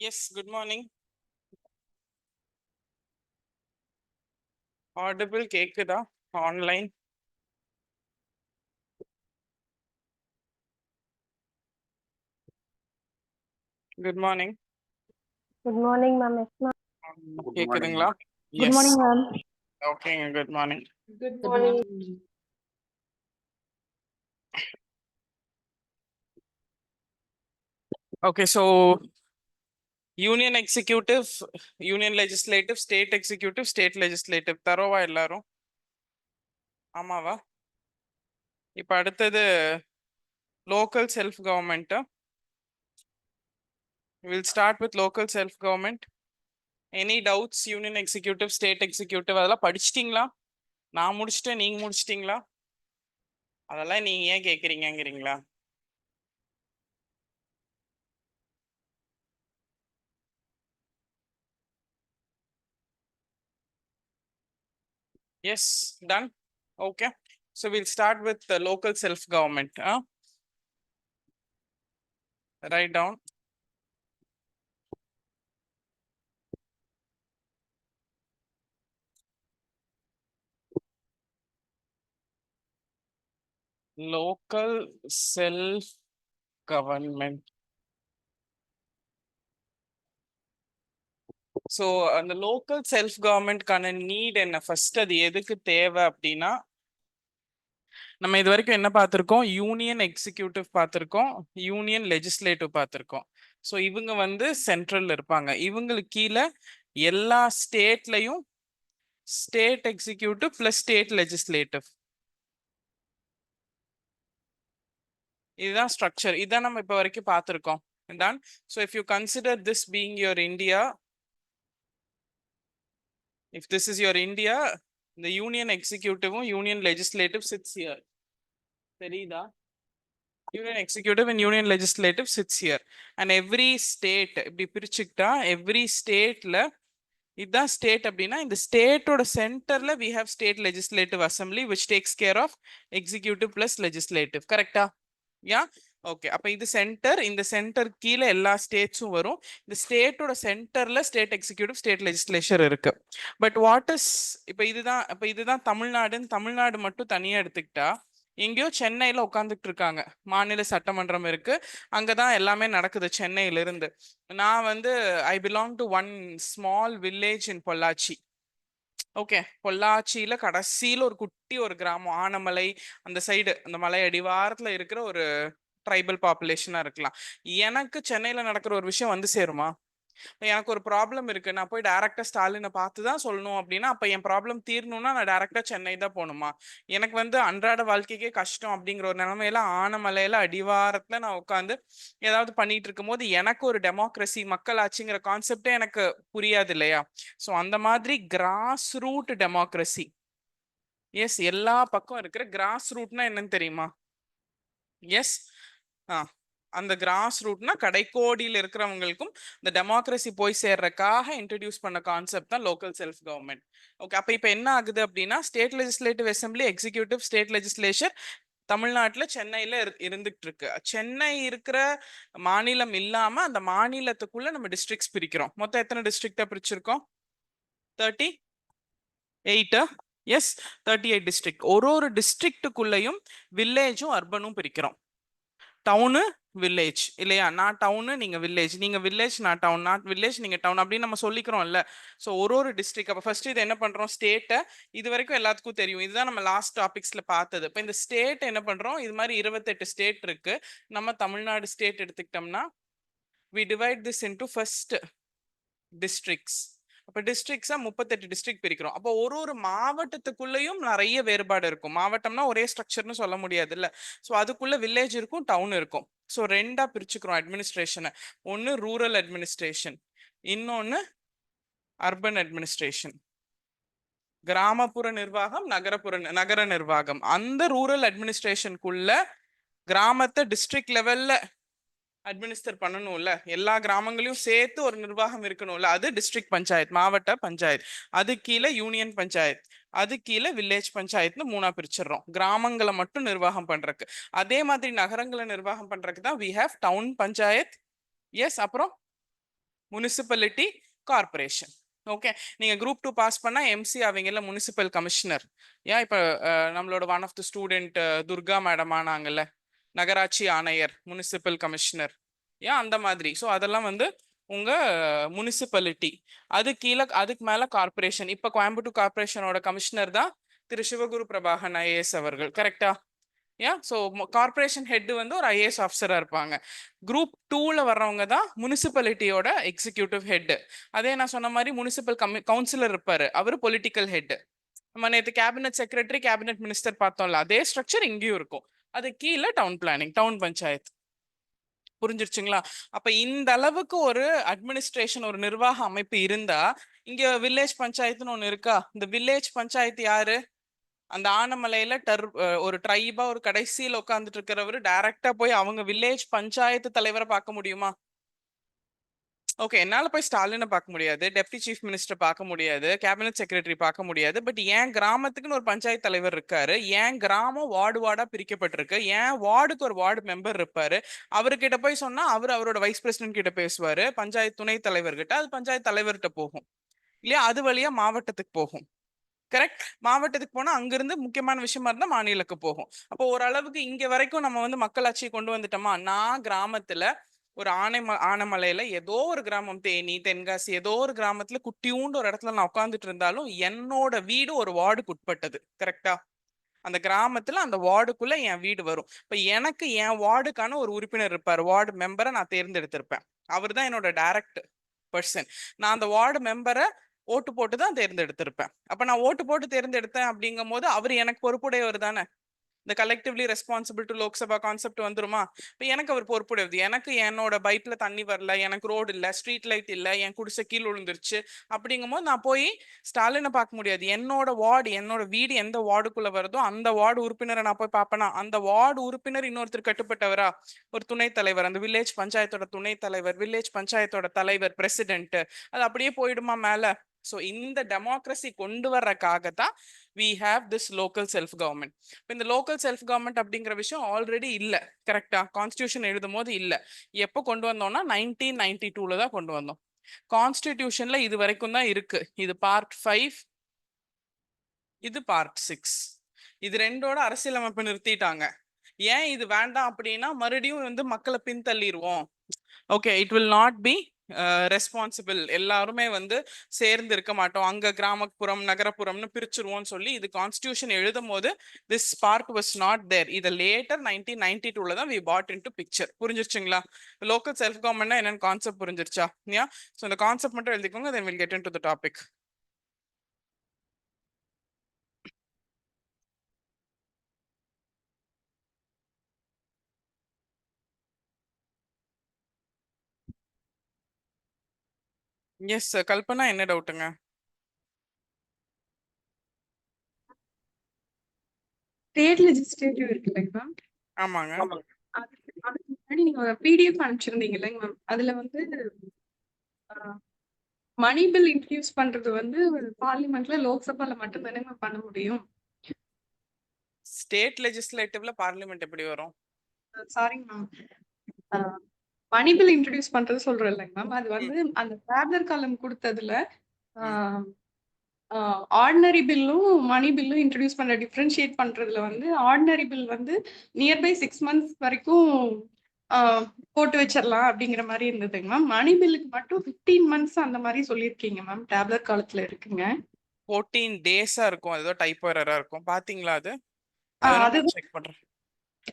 Yes, good morning. Audible கேக்குதா online? Good morning. Good morning, ma'am. Yes, ma'am. கேக்குதுங்களா? Good Yes. morning, ma'am. Okay, good morning. Good morning. Okay, so union executive, union legislative, state executive, state legislative தரோவா எல்லாரும்? ஆமாவா? இப்ப அடுத்தது local self government. We'll start with local self government. Any doubts? Union executive, state executive அதெல்லாம் படிச்சிட்டீங்களா? நான் முடிச்சிட்டேன், நீங்க முடிச்சிட்டீங்களா? அதெல்லாம் நீங்க ஏன் கேக்குறீங்கங்கிறீங்களா? Yes, done. Okay. So we'll start with the local self-government. Write down. Local self-government. So அந்த local self-government-க்கான need என்ன? First அது எதுக்கு தேவை அப்படின்னா, நம்ம இது வரைக்கும் என்ன பார்த்திருக்கோம்? யூனியன் எக்ஸிக்யூட்டிவ் பார்த்திருக்கோம், யூனியன் லெஜிஸ்லேட்டிவ் பார்த்திருக்கோம். ஸோ இவங்க வந்து சென்ட்ரல்ல இருப்பாங்க. இவங்களுக்கு கீழே எல்லா ஸ்டேட்லையும் state executive plus state legislative. இதுதான் ஸ்ட்ரக்சர். இதான் நம்ம இப்ப வரைக்கும் பார்த்திருக்கோம். Done. So if you consider this being your India, if this is your India, the union executive and union legislative sits here. தெரியுதா? Union executive and union legislative sits here. And every state இப்படி பிரிச்சுக்கிட்டா every stateல இதுதான் state அப்படின்னா இந்த ஸ்டேட்டோட சென்டர்ல we have state legislative assembly which takes care of executive plus legislative. கரெக்டா? Yeah okay. அப்ப இது centre, இந்த சென்டர் கீழே எல்லா ஸ்டேட்ஸும் வரும். இந்த ஸ்டேட்டோட சென்டர்ல ஸ்டேட் எக்ஸிக்யூட்டிவ் ஸ்டேட் லெஜிஸ்லேச்சர் இருக்கு. பட் வாட் இஸ் இப்ப இதுதான் தமிழ்நாடுன்னு தமிழ்நாடு மட்டும் தனியா எடுத்துக்கிட்டா எங்கேயோ சென்னையில உட்காந்துட்டு இருக்காங்க. மாநில சட்டமன்றம் இருக்கு, அங்கதான் எல்லாமே நடக்குது சென்னையில இருந்து. நான் வந்து I belong to one small village in Pollachi. Okay, பொள்ளாச்சியில கடைசியில ஒரு குட்டி ஒரு கிராமம் ஆனமலை, அந்த சைடு அந்த மலை அடிவாரத்துல இருக்கிற ஒரு ட்ரைபல் பாப்புலேஷனா இருக்கலாம். எனக்கு சென்னையில நடக்கிற ஒரு விஷயம் வந்து சேருமா? எனக்கு ஒரு ப்ராப்ளம் இருக்கு, நான் போய் டைரக்டா ஸ்டாலினை பார்த்து தான் சொல்லணும் அப்படின்னா அப்ப என் ப்ராப்ளம் தீரணும்னா நான் டைரக்டா சென்னை தான் போகணுமா? எனக்கு வந்து அன்றாட வாழ்க்கைக்கே கஷ்டம் அப்படிங்கிற ஒரு நிலைமையில ஆனமலையில அடிவாரத்துல நான் உட்காந்து ஏதாவது பண்ணிட்டு இருக்கும் போது எனக்கு ஒரு டெமோக்ரஸி மக்களாட்சிங்கிற கான்செப்டே எனக்கு புரியாது இல்லையா? ஸோ அந்த மாதிரி கிராஸ் ரூட் டெமோக்ரஸி. எஸ், எல்லா பக்கம் இருக்கிற கிராஸ் ரூட்னா என்னன்னு தெரியுமா? எஸ், அந்த கிராஸ் ரூட்னா கடைக்கோடியில் இருக்கிறவங்களுக்கும் இந்த டெமோக்ரஸி போய் சேர்றதுக்காக இன்ட்ரடியூஸ் பண்ண கான்செப்ட் தான் லோக்கல் செல்ஃப் கவர்மெண்ட். ஓகே, அப்ப இப்ப என்ன ஆகுது அப்படின்னா state legislative assembly, executive, state legislature தமிழ்நாட்டுல சென்னையில இருந்துகிட்டு இருக்கு. சென்னை இருக்கிற மாநிலம் இல்லாம அந்த மாநிலத்துக்குள்ள நம்ம டிஸ்ட்ரிக்ட்ஸ் பிரிக்கிறோம். மொத்தம் எத்தனை டிஸ்ட்ரிக்டா பிரிச்சிருக்கோம்? 38. S, 38 district. ஒரு டிஸ்ட்ரிக்ட்டுக்குள்ளேயும் வில்லேஜும் அர்பனும் பிரிக்கிறோம். டவுனு வில்லேஜ் இல்லையா? நான் டவுனு நீங்க வில்லேஜ், நீங்க வில்லேஜ் நான் டவுன், நான் வில்லேஜ் நீங்க டவுன் அப்படின்னு நம்ம சொல்லிக்கிறோம்ல. ஸோ ஒரு டிஸ்ட்ரிக்ட். அப்போ ஃபர்ஸ்ட் இது என்ன பண்றோம்? ஸ்டேட்டை இது வரைக்கும் எல்லாத்துக்கும் தெரியும், இதுதான் நம்ம லாஸ்ட் டாபிக்ஸ்ல பார்த்தது. இப்போ இந்த ஸ்டேட் என்ன பண்றோம்? இது மாதிரி 28 ஸ்டேட் இருக்கு. நம்ம தமிழ்நாடு ஸ்டேட் எடுத்துக்கிட்டோம்னா we divide this into first districts. அப்ப டிஸ்ட்ரிக்ட்ஸா 38 டிஸ்ட்ரிக்ட் பிரிக்கிறோம். அப்போ ஒரு மாவட்டத்துக்குள்ளேயும் நிறைய வேறுபாடு இருக்கும். மாவட்டம்னா ஒரே ஸ்ட்ரக்சர்னு சொல்ல முடியாது இல்ல. ஸோ அதுக்குள்ள வில்லேஜ் இருக்கும், டவுன் இருக்கும். ஸோ ரெண்டா பிரிச்சுக்கிறோம் அட்மினிஸ்ட்ரேஷனை. ஒன்னு ரூரல் அட்மினிஸ்ட்ரேஷன், இன்னொன்னு அர்பன் அட்மினிஸ்ட்ரேஷன். கிராமப்புற நிர்வாகம், நகர நிர்வாகம். அந்த ரூரல் அட்மினிஸ்ட்ரேஷனுக்குள்ள கிராமத்தை டிஸ்ட்ரிக்ட் லெவல்ல அட்மினிஸ்டர் பண்ணணும்ல, எல்லா கிராமங்களையும் சேர்த்து ஒரு நிர்வாகம் இருக்கணும்ல, அது டிஸ்ட்ரிக்ட் பஞ்சாயத்து, மாவட்ட பஞ்சாயத்து. அது கீழே யூனியன் பஞ்சாயத்து, அது கீழே வில்லேஜ் பஞ்சாயத்துன்னு மூணா பிரிச்சிடறோம் கிராமங்களை மட்டும் நிர்வாகம் பண்றதுக்கு. அதே மாதிரி நகரங்களை நிர்வாகம் பண்றதுக்கு தான் we have town panchayat. Yes, அப்புறம் முனிசிபாலிட்டி கார்பரேஷன். ஓகே, நீங்க குரூப் 2 பாஸ் பண்ணா எம்சி ஆவீங்கல்ல, முனிசிபல் கமிஷனர். ஏன் இப்ப நம்மளோட one of the student Durga madam ஆனாங்கல்ல, நகராட்சி ஆணையர், முனிசிபல் கமிஷனர். ஏன் அந்த மாதிரி. ஸோ அதெல்லாம் வந்து உங்க முனிசிபாலிட்டி. அது கீழே அதுக்கு மேல கார்பரேஷன். இப்ப கோயம்புத்தூர் கார்பரேஷனோட கமிஷனர் தான் திரு சிவகுரு பிரபாகரன் ஐஏஎஸ் அவர்கள். கரெக்டா? ஸோ கார்பரேஷன் ஹெட் வந்து ஒரு ஐஏஎஸ் ஆஃபீஸரா இருப்பாங்க. குரூப் 2ல வர்றவங்க தான் முனிசிபாலிட்டியோட எக்ஸிக்யூட்டிவ் ஹெட். அதே நான் சொன்ன மாதிரி முனிசிபல் கவுன்சிலர் இருப்பாரு, அவரு பொலிட்டிக்கல் ஹெட். நம்ம நேற்று கேபினெட் செக்ரட்டரி, கேபினெட் மினிஸ்டர் பார்த்தோம்ல, அதே ஸ்ட்ரக்சர் இங்கேயும் இருக்கும். அது கீழே டவுன் பிளானிங், டவுன் பஞ்சாயத்து. புரிஞ்சிருச்சுங்களா? அப்ப இந்த அளவுக்கு ஒரு அட்மினிஸ்ட்ரேஷன், ஒரு நிர்வாக அமைப்பு இருந்தா, இங்க வில்லேஜ் பஞ்சாயத்துன்னு ஒண்ணு இருக்கா? இந்த வில்லேஜ் பஞ்சாயத்து யாரு? அந்த ஆனமலையில ஒரு ட்ரைபா ஒரு கடைசியில உட்காந்துட்டு இருக்கிறவரு டைரக்டா போய் அவங்க வில்லேஜ் பஞ்சாயத்து தலைவரை பார்க்க முடியுமா? ஓகே, என்னால போய் ஸ்டாலினை பார்க்க முடியாது, டெப்டி சீஃப் மினிஸ்டர் பார்க்க முடியாது, கேபினெட் செக்ரட்டரி பார்க்க முடியாது. பட் என் கிராமத்துக்குன்னு ஒரு பஞ்சாயத்து தலைவர் இருக்காரு. என் கிராமம் வார்டா பிரிக்கப்பட்டிருக்கு. என் வார்டுக்கு ஒரு வார்டு மெம்பர் இருப்பாரு. அவர்கிட்ட போய் சொன்னா அவரோட வைஸ் பிரசிடென்ட் கிட்ட பேசுவாரு, பஞ்சாயத்து துணை தலைவர்கிட்ட. அது பஞ்சாயத்து தலைவர்கிட்ட போகும் இல்லையா? அது வழியா மாவட்டத்துக்கு போகும். கரெக்ட். மாவட்டத்துக்கு போனா அங்கிருந்து முக்கியமான விஷயமா இருந்தா மாநிலக்கு போகும். அப்போ ஓரளவுக்கு இங்க வரைக்கும் நம்ம வந்து மக்களாட்சியை கொண்டு வந்துட்டோமா? நான் கிராமத்துல ஒரு ஆனைமலையில ஏதோ ஒரு கிராமம், தேனி, தென்காசி, ஏதோ ஒரு கிராமத்துல குட்டியூண்டு ஒரு இடத்துல நான் உட்காந்துட்டு இருந்தாலும் என்னோட வீடு ஒரு வார்டுக்கு உட்பட்டது. கரெக்டா? அந்த கிராமத்துல அந்த வார்டுக்குள்ள என் வீடு வரும். இப்ப எனக்கு என் வார்டுக்கான ஒரு உறுப்பினர் இருப்பார், வார்டு மெம்பரை நான் தேர்ந்தெடுத்திருப்பேன். அவர் தான் என்னோட டைரக்ட் பர்சன். நான் அந்த வார்டு மெம்பரை ஓட்டு போட்டு தான் தேர்ந்தெடுத்திருப்பேன். அப்ப நான் ஓட்டு போட்டு தேர்ந்தெடுத்தேன் அப்படிங்கும் போது அவர் எனக்கு பொறுப்புடையவர் தானே. இந்த collectively responsible to Lok Sabha concept வந்துருமா? இப்போ எனக்கு அவர் பொறுப்புடையது. எனக்கு என்னோட பைப்ல தண்ணி வரல, எனக்கு ரோடு இல்லை, ஸ்ட்ரீட் லைட் இல்லை, என் குடிசை கீழ் விழுந்துருச்சு அப்படிங்கும் போது நான் போய் ஸ்டாலினை பார்க்க முடியாது. என்னோட வார்டு, என்னோட வீடு எந்த வார்டுக்குள்ள வருதோ அந்த வார்டு உறுப்பினரை நான் போய் பார்ப்பேனா? அந்த வார்டு உறுப்பினர் இன்னொருத்தர் கட்டுப்பட்டவரா? ஒரு துணைத் தலைவர், அந்த வில்லேஜ் பஞ்சாயத்தோட துணைத் தலைவர், வில்லேஜ் பஞ்சாயத்தோட தலைவர், பிரசிடென்ட், அது அப்படியே போயிடுமா மேல? ஸோ இந்த டெமோக்ரஸி கொண்டு வர்றதுக்காக தான் we have this local self government. இப்போ இந்த லோக்கல் செல்ஃப் கவர்மெண்ட் அப்படிங்கிற விஷயம் ஆல்ரெடி இல்லை. கரெக்டா? கான்ஸ்டியூஷன் எழுதும் போது இல்லை. எப்போ கொண்டு வந்தோம்னா 1992ல தான் கொண்டு வந்தோம். கான்ஸ்டிடியூஷன்ல இது வரைக்கும் தான் இருக்கு. இது பார்ட் 5, இது பார்ட் 6. இது ரெண்டோட அரசியலமைப்பு நிறுத்திட்டாங்க. ஏன் இது வேண்டாம் அப்படின்னா மறுபடியும் வந்து மக்களை பின்தள்ளிடுவோம். Okay, it will not be responsible. எல்லாருமே வந்து சேர்ந்து இருக்க மாட்டோம், அங்க கிராமப்புறம் நகரப்புறம்னு பிரிச்சிருவோம்னு சொல்லி இது கான்ஸ்டியூஷன் எழுதும் போது this part was not there. இதை லேட்டர் 1992ல தான் வி பாட் இன்டு பிக்சர். புரிஞ்சிருச்சுங்களா? லோக்கல் செல்ஃப் கவர்மெண்ட்னா என்னன்னு கான்செப்ட் புரிஞ்சிருச்சா? யா, ஸோ இந்த கான்செப்ட் மட்டும் எழுதிக்கோங்க, then we'll get into the topic. Yes, Kalpana, என்ன டவுட்டுங்க? ஸ்டேட் லெஜிஸ்லேட்டிவ் இருக்கு இல்லைங்க மேம்? ஆமாங்க. அதுக்கு முன்னாடி நீங்க பிடிஎஃப் அனுப்பிச்சிருந்தீங்க இல்லைங்க மேம்? அதுல வந்து மணி பில் இன்ட்ரடியூஸ் பண்றது வந்து பார்லிமெண்ட்ல லோக்சபால மட்டும் தானே மேம் பண்ண முடியும்? ஸ்டேட் லெஜிஸ்லேட்டிவ்ல பார்லிமெண்ட் எப்படி வரும்? சாரிங்க மேம், மணி பில் இன்ட்ரடியூஸ் பண்றது சொல்றேன் இல்லைங்க மேம்? அது வந்து அந்த டேப்லர் காலம் கொடுத்ததுல ஆர்டினரி பில்லும் மணி பில்லும் இன்ட்ரடியூஸ் பண்ண டிஃபரன்ஷியேட் பண்றதுல வந்து ஆர்டினரி பில் வந்து நியர்பை 6 months வரைக்கும் போட்டு வச்சிடலாம் அப்படிங்கிற மாதிரி இருந்ததுங்க மேம். மணி பில்லுக்கு மட்டும் 15 months அந்த மாதிரி சொல்லியிருக்கீங்க மேம். டேப்லர் காலத்துல இருக்குங்க. 14 days-ஆ இருக்கும். ஏதோ டைப் எரரா இருக்கும். பாத்தீங்களா? அது செக் பண்றேன்.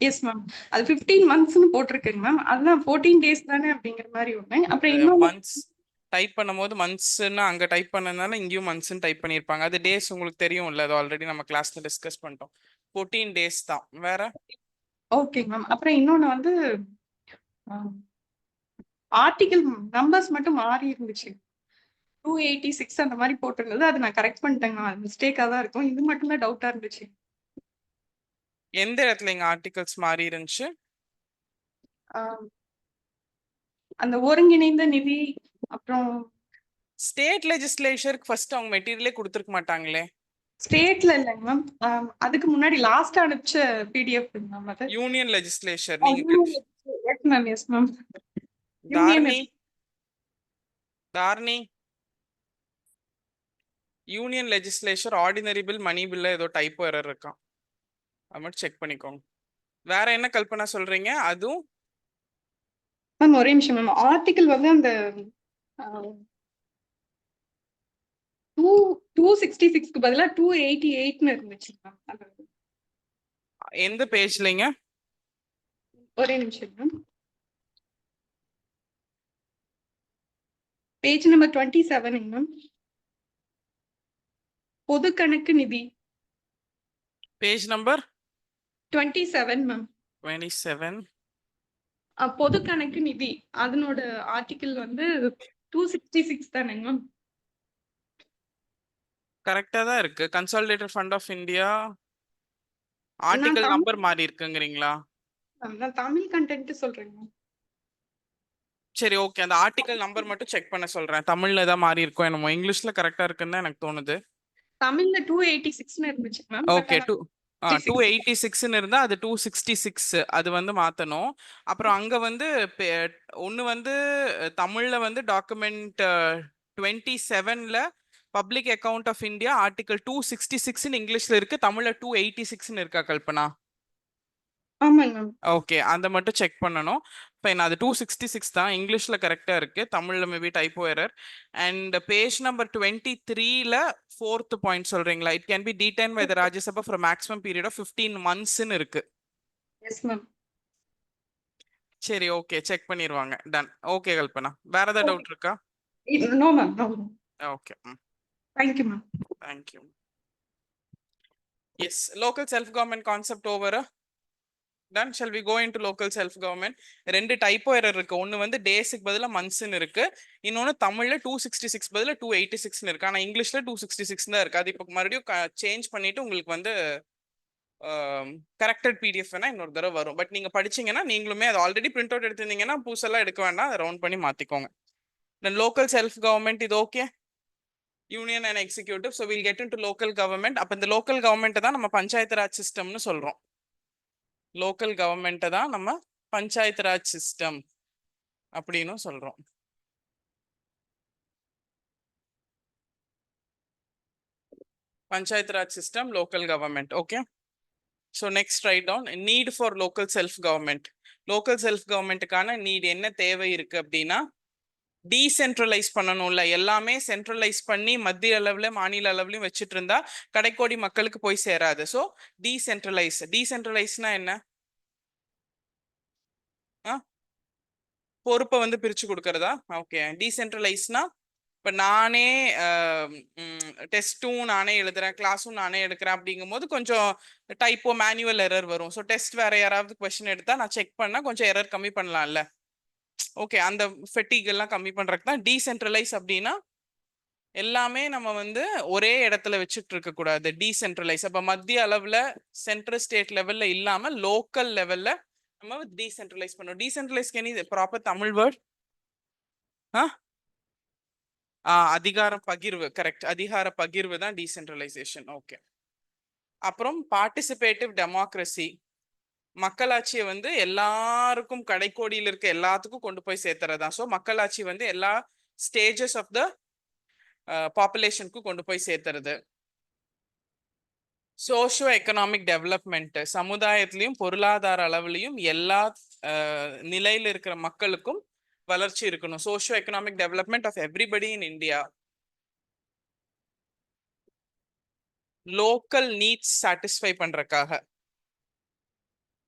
எஸ் மேம், அது 15 monthsனு போட்டிருக்குங்க மேம். அதுதான் 14 days தானே அப்படிங்கிற மாதிரி ஒண்ணு. அப்புறம் இன்னும் மந்த்ஸ் டைப் பண்ணும்போது மந்த்ஸ்ன்னு அங்க டைப் பண்ணதுனால இங்கேயும் மந்த்ஸ்ன்னு டைப் பண்ணிருப்பாங்க. அது டேஸ் உங்களுக்கு தெரியும்ல, அது ஆல்ரெடி நம்ம கிளாஸ்ல டிஸ்கஸ் பண்ணிட்டோம். 14 days தான். வேற ஓகேங்க மேம். அப்புறம் இன்னொன்னு வந்து ஆர்டிகல் நம்பர்ஸ் மட்டும் மாறி இருந்துச்சு. 286 அந்த மாதிரி போட்டிருந்தது. அது நான் கரெக்ட் பண்ணிட்டேங்க. அது மிஸ்டேக்கா தான் இருக்கும். இது மட்டும் தான் டவுட்டா இருந்துச்சு. எந்த இடத்துல இங்க ஆர்டிகல்ஸ் மாறி இருந்துச்சு? அந்த ஒருங்கிணைந்த நிதி, அப்புறம் ஸ்டேட் லெஜிஸ்லேச்சருக்கு ஃபர்ஸ்ட் அவங்க மெட்டீரியலே கொடுத்துருக்க மாட்டாங்களே. ஸ்டேட்ல இல்லைங்க மேம், அதுக்கு முன்னாடி லாஸ்ட் அனுப்பிச்ச பிடிஎஃப் மேம். அது union legislature. Yes ma'am, yes ma'am. Dharani, Dharani, union legislature ordinary bill money பில்ல ஏதோ டைப்போ எரர் இருக்கான், அது மட்டும் செக் பண்ணிக்கோங்க. வேற என்ன கல்பனா சொல்றீங்க? அதுவும் மேம் ஒரே நிமிஷம் மேம். ஆர்டிகிள் வந்து அந்த 266க்கு பதிலா 288ன்னு இருந்துச்சு மேம். எந்த பேஜ்லங்க? ஒரே நிமிஷம் மேம். Page number 27 ma'am. பொது கணக்கு நிதி பேஜ் நம்பர் 27 மேம். 27. பொது கணக்கு நிதி அதனோட ஆர்டிகிள் வந்து 266 தானேங்க மேம். கரெக்டா தான் இருக்கு. Consolidated fund of India article number மாறி இருக்குங்கிறீங்களா? நான் தமிழ் கண்டென்ட் சொல்றேங்க மேம். சரி, ஓகே. அந்த ஆர்டிகல் நம்பர் மட்டும் செக் பண்ண சொல்றேன். தமிழ்ல ஏதாவது மாறி இருக்கும் என்னமோ. இங்கிலீஷ்ல கரெக்டா இருக்குன்னு தான் எனக்கு தோணுது. தமிழ்ல 286ன்னு இருந்துச்சு மேம். ஓகே. 286ன்னு இருந்தா அது 266 அது வந்து மாத்தணும். அப்புறம் அங்க வந்து ஒன்னு வந்து தமிழ்ல வந்து டாக்குமெண்ட் 27ல public account of India article 266 இங்கிலீஷ்ல இருக்கு, தமிழ்ல 286 இருக்கா கல்பனா? ஆமாங்க மேம். ஓகே, அந்த மட்டும் செக் பண்ணணும். இப்போ அது 266 தான், இங்கிலீஷ்ல கரெக்டா இருக்கு, தமிழ்ல maybe typo error. And page number 23ல 4th பாயிண்ட் சொல்றீங்களா? It can be detain by the Rajya Sabha for maximum period of 15 monthsன்னு இருக்கு. Yes ma'am. சரி, ஓகே, செக் பண்ணிடுவாங்க. டன். ஓகே கல்பனா, வேற ஏதாவது டவுட் இருக்கா? No ma'am, no ma'am. Okay, thank you ma'am. Thank you. Yes, local self government concept over. Done. Shall we go into local self government? ரெண்டு டைப்போ error இருக்கு. ஒன்னு வந்து டேஸ்க்கு பதிலா மந்த்ஸ்ன்னு இருக்கு, இன்னொன்னு தமிழ்ல 266 பதிலா 286ன்னு இருக்கு. ஆனா இங்கிலீஷ்ல 266 தான் இருக்கு. அது இப்போ மறுபடியும் சேஞ்ச் பண்ணிட்டு உங்களுக்கு வந்து கரெக்டட் பிடிஎஃப் வேணா இன்னொரு தடவை வரும். பட் நீங்க படிச்சீங்கன்னா நீங்களுமே அது ஆல்ரெடி பிரிண்ட் அவுட் எடுத்திருந்தீங்கன்னா புதுசெல்லாம் எடுக்க வேண்டாம், அதை ரவுண்ட் பண்ணி மாத்திக்கோங்க. லோக்கல் செல்ஃப் கவர்மெண்ட் இது okay, union and executive. So will get in to local government. அப்போ இந்த லோக்கல் கவர்மெண்ட் தான் நம்ம பஞ்சாயத்து ராஜ் சிஸ்டம்னு சொல்றோம். லோக்கல் கவர்மெண்ட்டை தான் நம்ம பஞ்சாயத்து ராஜ் சிஸ்டம் அப்படின்னு சொல்றோம். Panchayat Raj system, local government. Okay. So next write down need for local self government. Local self கவர்மெண்ட்டுக்கான நீட் என்ன தேவை இருக்கு அப்படின்னா, டீசென்ட்ரலைஸ் பண்ணணும்ல. எல்லாமே சென்ட்ரலைஸ் பண்ணி மத்திய அளவுல மாநில அளவுலயும் வச்சுட்டு இருந்தா கடைக்கோடி மக்களுக்கு போய் சேராது. ஸோ டீசென்ட்ரலைஸ்னா என்ன? பொறுப்பை வந்து பிரிச்சு கொடுக்கறதா? ஓகே. டீசென்ட்ரலைஸ்னா இப்போ நானே டெஸ்ட்டும் நானே எழுதுறேன், கிளாஸும் நானே எடுக்கிறேன் அப்படிங்கும் போது கொஞ்சம் டைப்போ மேனுவல் எரர் வரும். ஸோ டெஸ்ட் வேற யாராவது கொஸ்டின் எடுத்தா நான் செக் பண்ணா கொஞ்சம் எரர் கம்மி பண்ணலாம்ல. ஓகே, அந்த ஃபெட்டிக் எல்லாம் கம்மி பண்றதுக்கு தான் டீசென்ட்ரலைஸ். அப்படின்னா எல்லாமே நம்ம வந்து ஒரே இடத்துல வச்சுட்டு இருக்க கூடாது, டீசென்ட்ரலைஸ். அப்ப மத்திய அளவுல சென்ட்ரல் ஸ்டேட் லெவல்ல இல்லாம லோக்கல் லெவல்ல நம்ம டீசென்ட்ரலைஸ் பண்ணோம். டீசென்ட்ரலைஸ்க்கு எனி ப்ராப்பர் தமிழ் வேர்ட்? அதிகாரம் பகிர்வு. கரெக்ட், அதிகார பகிர்வு தான் டீசென்ட்ரலைசேஷன். ஓகே. அப்புறம் பார்ட்டிசிபேட்டிவ் டெமோக்ரஸி, மக்களாட்சியை வந்து எல்லாருக்கும் கடைக்கோடியில் இருக்க எல்லாத்துக்கும் கொண்டு போய் சேர்த்துறதா. ஸோ மக்களாட்சி வந்து எல்லா ஸ்டேஜஸ் ஆஃப் த பாப்புலேஷனுக்கு கொண்டு போய் சேர்த்துறது. சோஷியோ எக்கனாமிக் டெவலப்மெண்ட், சமுதாயத்திலையும் பொருளாதார அளவுலையும் எல்லா நிலையில இருக்கிற மக்களுக்கும் வளர்ச்சி இருக்கணும். Socio economic development of everybody in India. Local needs satisfy பண்றதுக்காக.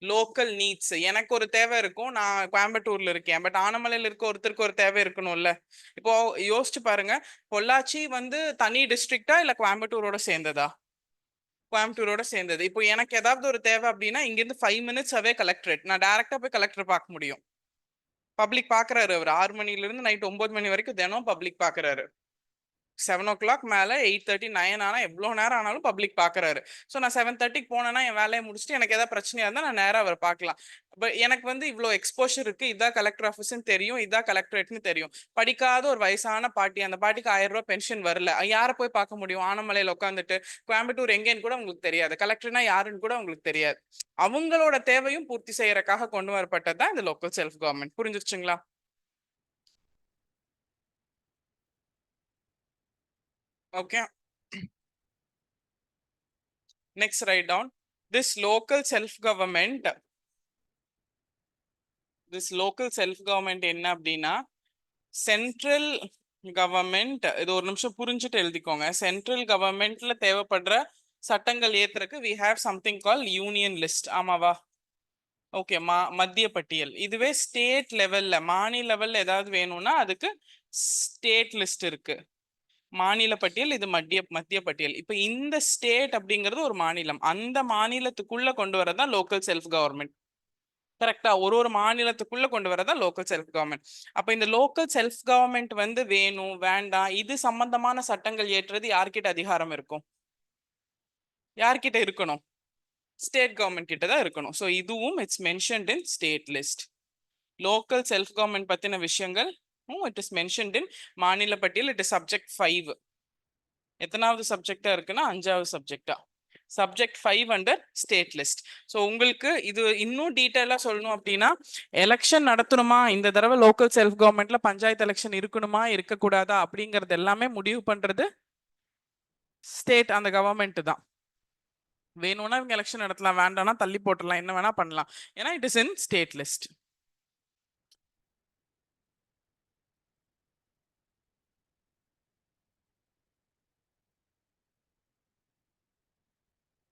லோக்கல் நீட்ஸ், எனக்கு ஒரு தேவை இருக்கும், நான் கோயம்புத்தூர்ல இருக்கேன், பட் ஆனமலையில இருக்க ஒருத்தருக்கு ஒரு தேவை இருக்கணும்ல. இப்போ யோசிச்சு பாருங்க, பொள்ளாச்சி வந்து தனி டிஸ்ட்ரிக்டா இல்ல கோயம்புத்தூரோட சேர்ந்ததா? கோயம்புத்தூரோட சேர்ந்தது. இப்போ எனக்கு ஏதாவது ஒரு தேவை அப்படின்னா இங்கிருந்து 5 minutes அவே கலெக்டரேட், நான் டைரக்டா போய் கலெக்டர் பார்க்க முடியும். பப்ளிக் பாக்குறாரு, அவர் 6 மணில இருந்து நைட் 9 மணி வரைக்கும் தினம் பப்ளிக் பாக்குறாரு. 7 o'clock மேல 8:30 9 ஆனா எவ்வளவு நேரம் ஆனாலும் பப்ளிக் பாக்குறாரு. ஸோ நான் 7:30 போனேன்னா என் வேலையை முடிச்சுட்டு எனக்கு ஏதாவது பிரச்சனையா இருந்தா நான் நேரம் அவரை பார்க்கலாம். பட் எனக்கு வந்து இவ்வளோ எக்ஸ்போஷர் இருக்கு, இதான் கலெக்டர் ஆஃபீஸ்ன்னு தெரியும், இதான் கலெக்டரேட்னு தெரியும். படிக்காத ஒரு வயசான பாட்டி, அந்த பாட்டிக்கு 1000 ரூபாய் பென்ஷன் வரல, யாரை போய் பார்க்க முடியும்? ஆனமலையில உட்காந்துட்டு கோயம்புத்தூர் எங்கேன்னு கூட உங்களுக்கு தெரியாது, கலெக்டர்னா யாருன்னு கூட உங்களுக்கு தெரியாது. அவங்களோட தேவையும் பூர்த்தி செய்யறதுக்காக கொண்டு வரப்பட்டதுதான் இந்த லோக்கல் செல்ஃப் கவர்மெண்ட். புரிஞ்சிருச்சுங்களா? Okay. Next, write down this local self-government. This local self-government என்ன அப்படின்னா சென்ட்ரல் கவர்மெண்ட், இது ஒரு நிமிஷம் புரிஞ்சுட்டு எழுதிக்கோங்க. சென்ட்ரல் கவர்மெண்ட்ல தேவைப்படுற சட்டங்கள் ஏத்துறதுக்கு we have something called union list. ஆமாவா? ஓகே, மத்திய பட்டியல். இதுவே ஸ்டேட் லெவல்ல, மாநில லெவல்ல ஏதாவது வேணும்னா அதுக்கு ஸ்டேட் லிஸ்ட் இருக்கு. மாநில பட்டியல், இது மத்திய பட்டியல். இப்ப இந்த ஸ்டேட் அப்படிங்கிறது ஒரு மாநிலம். அந்த மாநிலத்துக்குள்ள கொண்டு வரதான் லோக்கல் செல்ஃப் கவர்மெண்ட். கரெக்டா? ஒரு மாநிலத்துக்குள்ள கொண்டு வரதான் லோக்கல் செல்ஃப் கவர்மெண்ட். அப்ப இந்த லோக்கல் செல்ஃப் கவர்மெண்ட் வந்து வேணும் வேண்டாம் இது சம்பந்தமான சட்டங்கள் ஏற்றது யார்கிட்ட அதிகாரம் இருக்கும்? யார்கிட்ட இருக்கணும்? ஸ்டேட் கவர்மெண்ட் கிட்ட தான் இருக்கணும். ஸோ இதுவும் it's mentioned in state list. Local self government பத்தின விஷயங்கள் இட் இஸ் மென்ஷன்ட் இன் மாநில பட்டியல். It is subject 5. எத்தனாவது சப்ஜெக்டா இருக்குன்னா 5வது சப்ஜெக்டா. Subject 5 under state list. So உங்களுக்கு இது இன்னும் டீட்டெயிலா சொல்லணும் அப்படின்னா, எலெக்ஷன் நடத்தணுமா, இந்த தடவை லோக்கல் செல்ஃப் கவர்மெண்ட்ல பஞ்சாயத்து எலெக்ஷன் இருக்கணுமா இருக்கக்கூடாதா அப்படிங்கறது எல்லாமே முடிவு பண்றது ஸ்டேட், அந்த கவர்மெண்ட் தான். வேணும்னா இவங்க எலெக்ஷன் நடத்தலாம், வேண்டாம்னா தள்ளி போட்டுடலாம், என்ன வேணா பண்ணலாம். ஏன்னா it is in state list.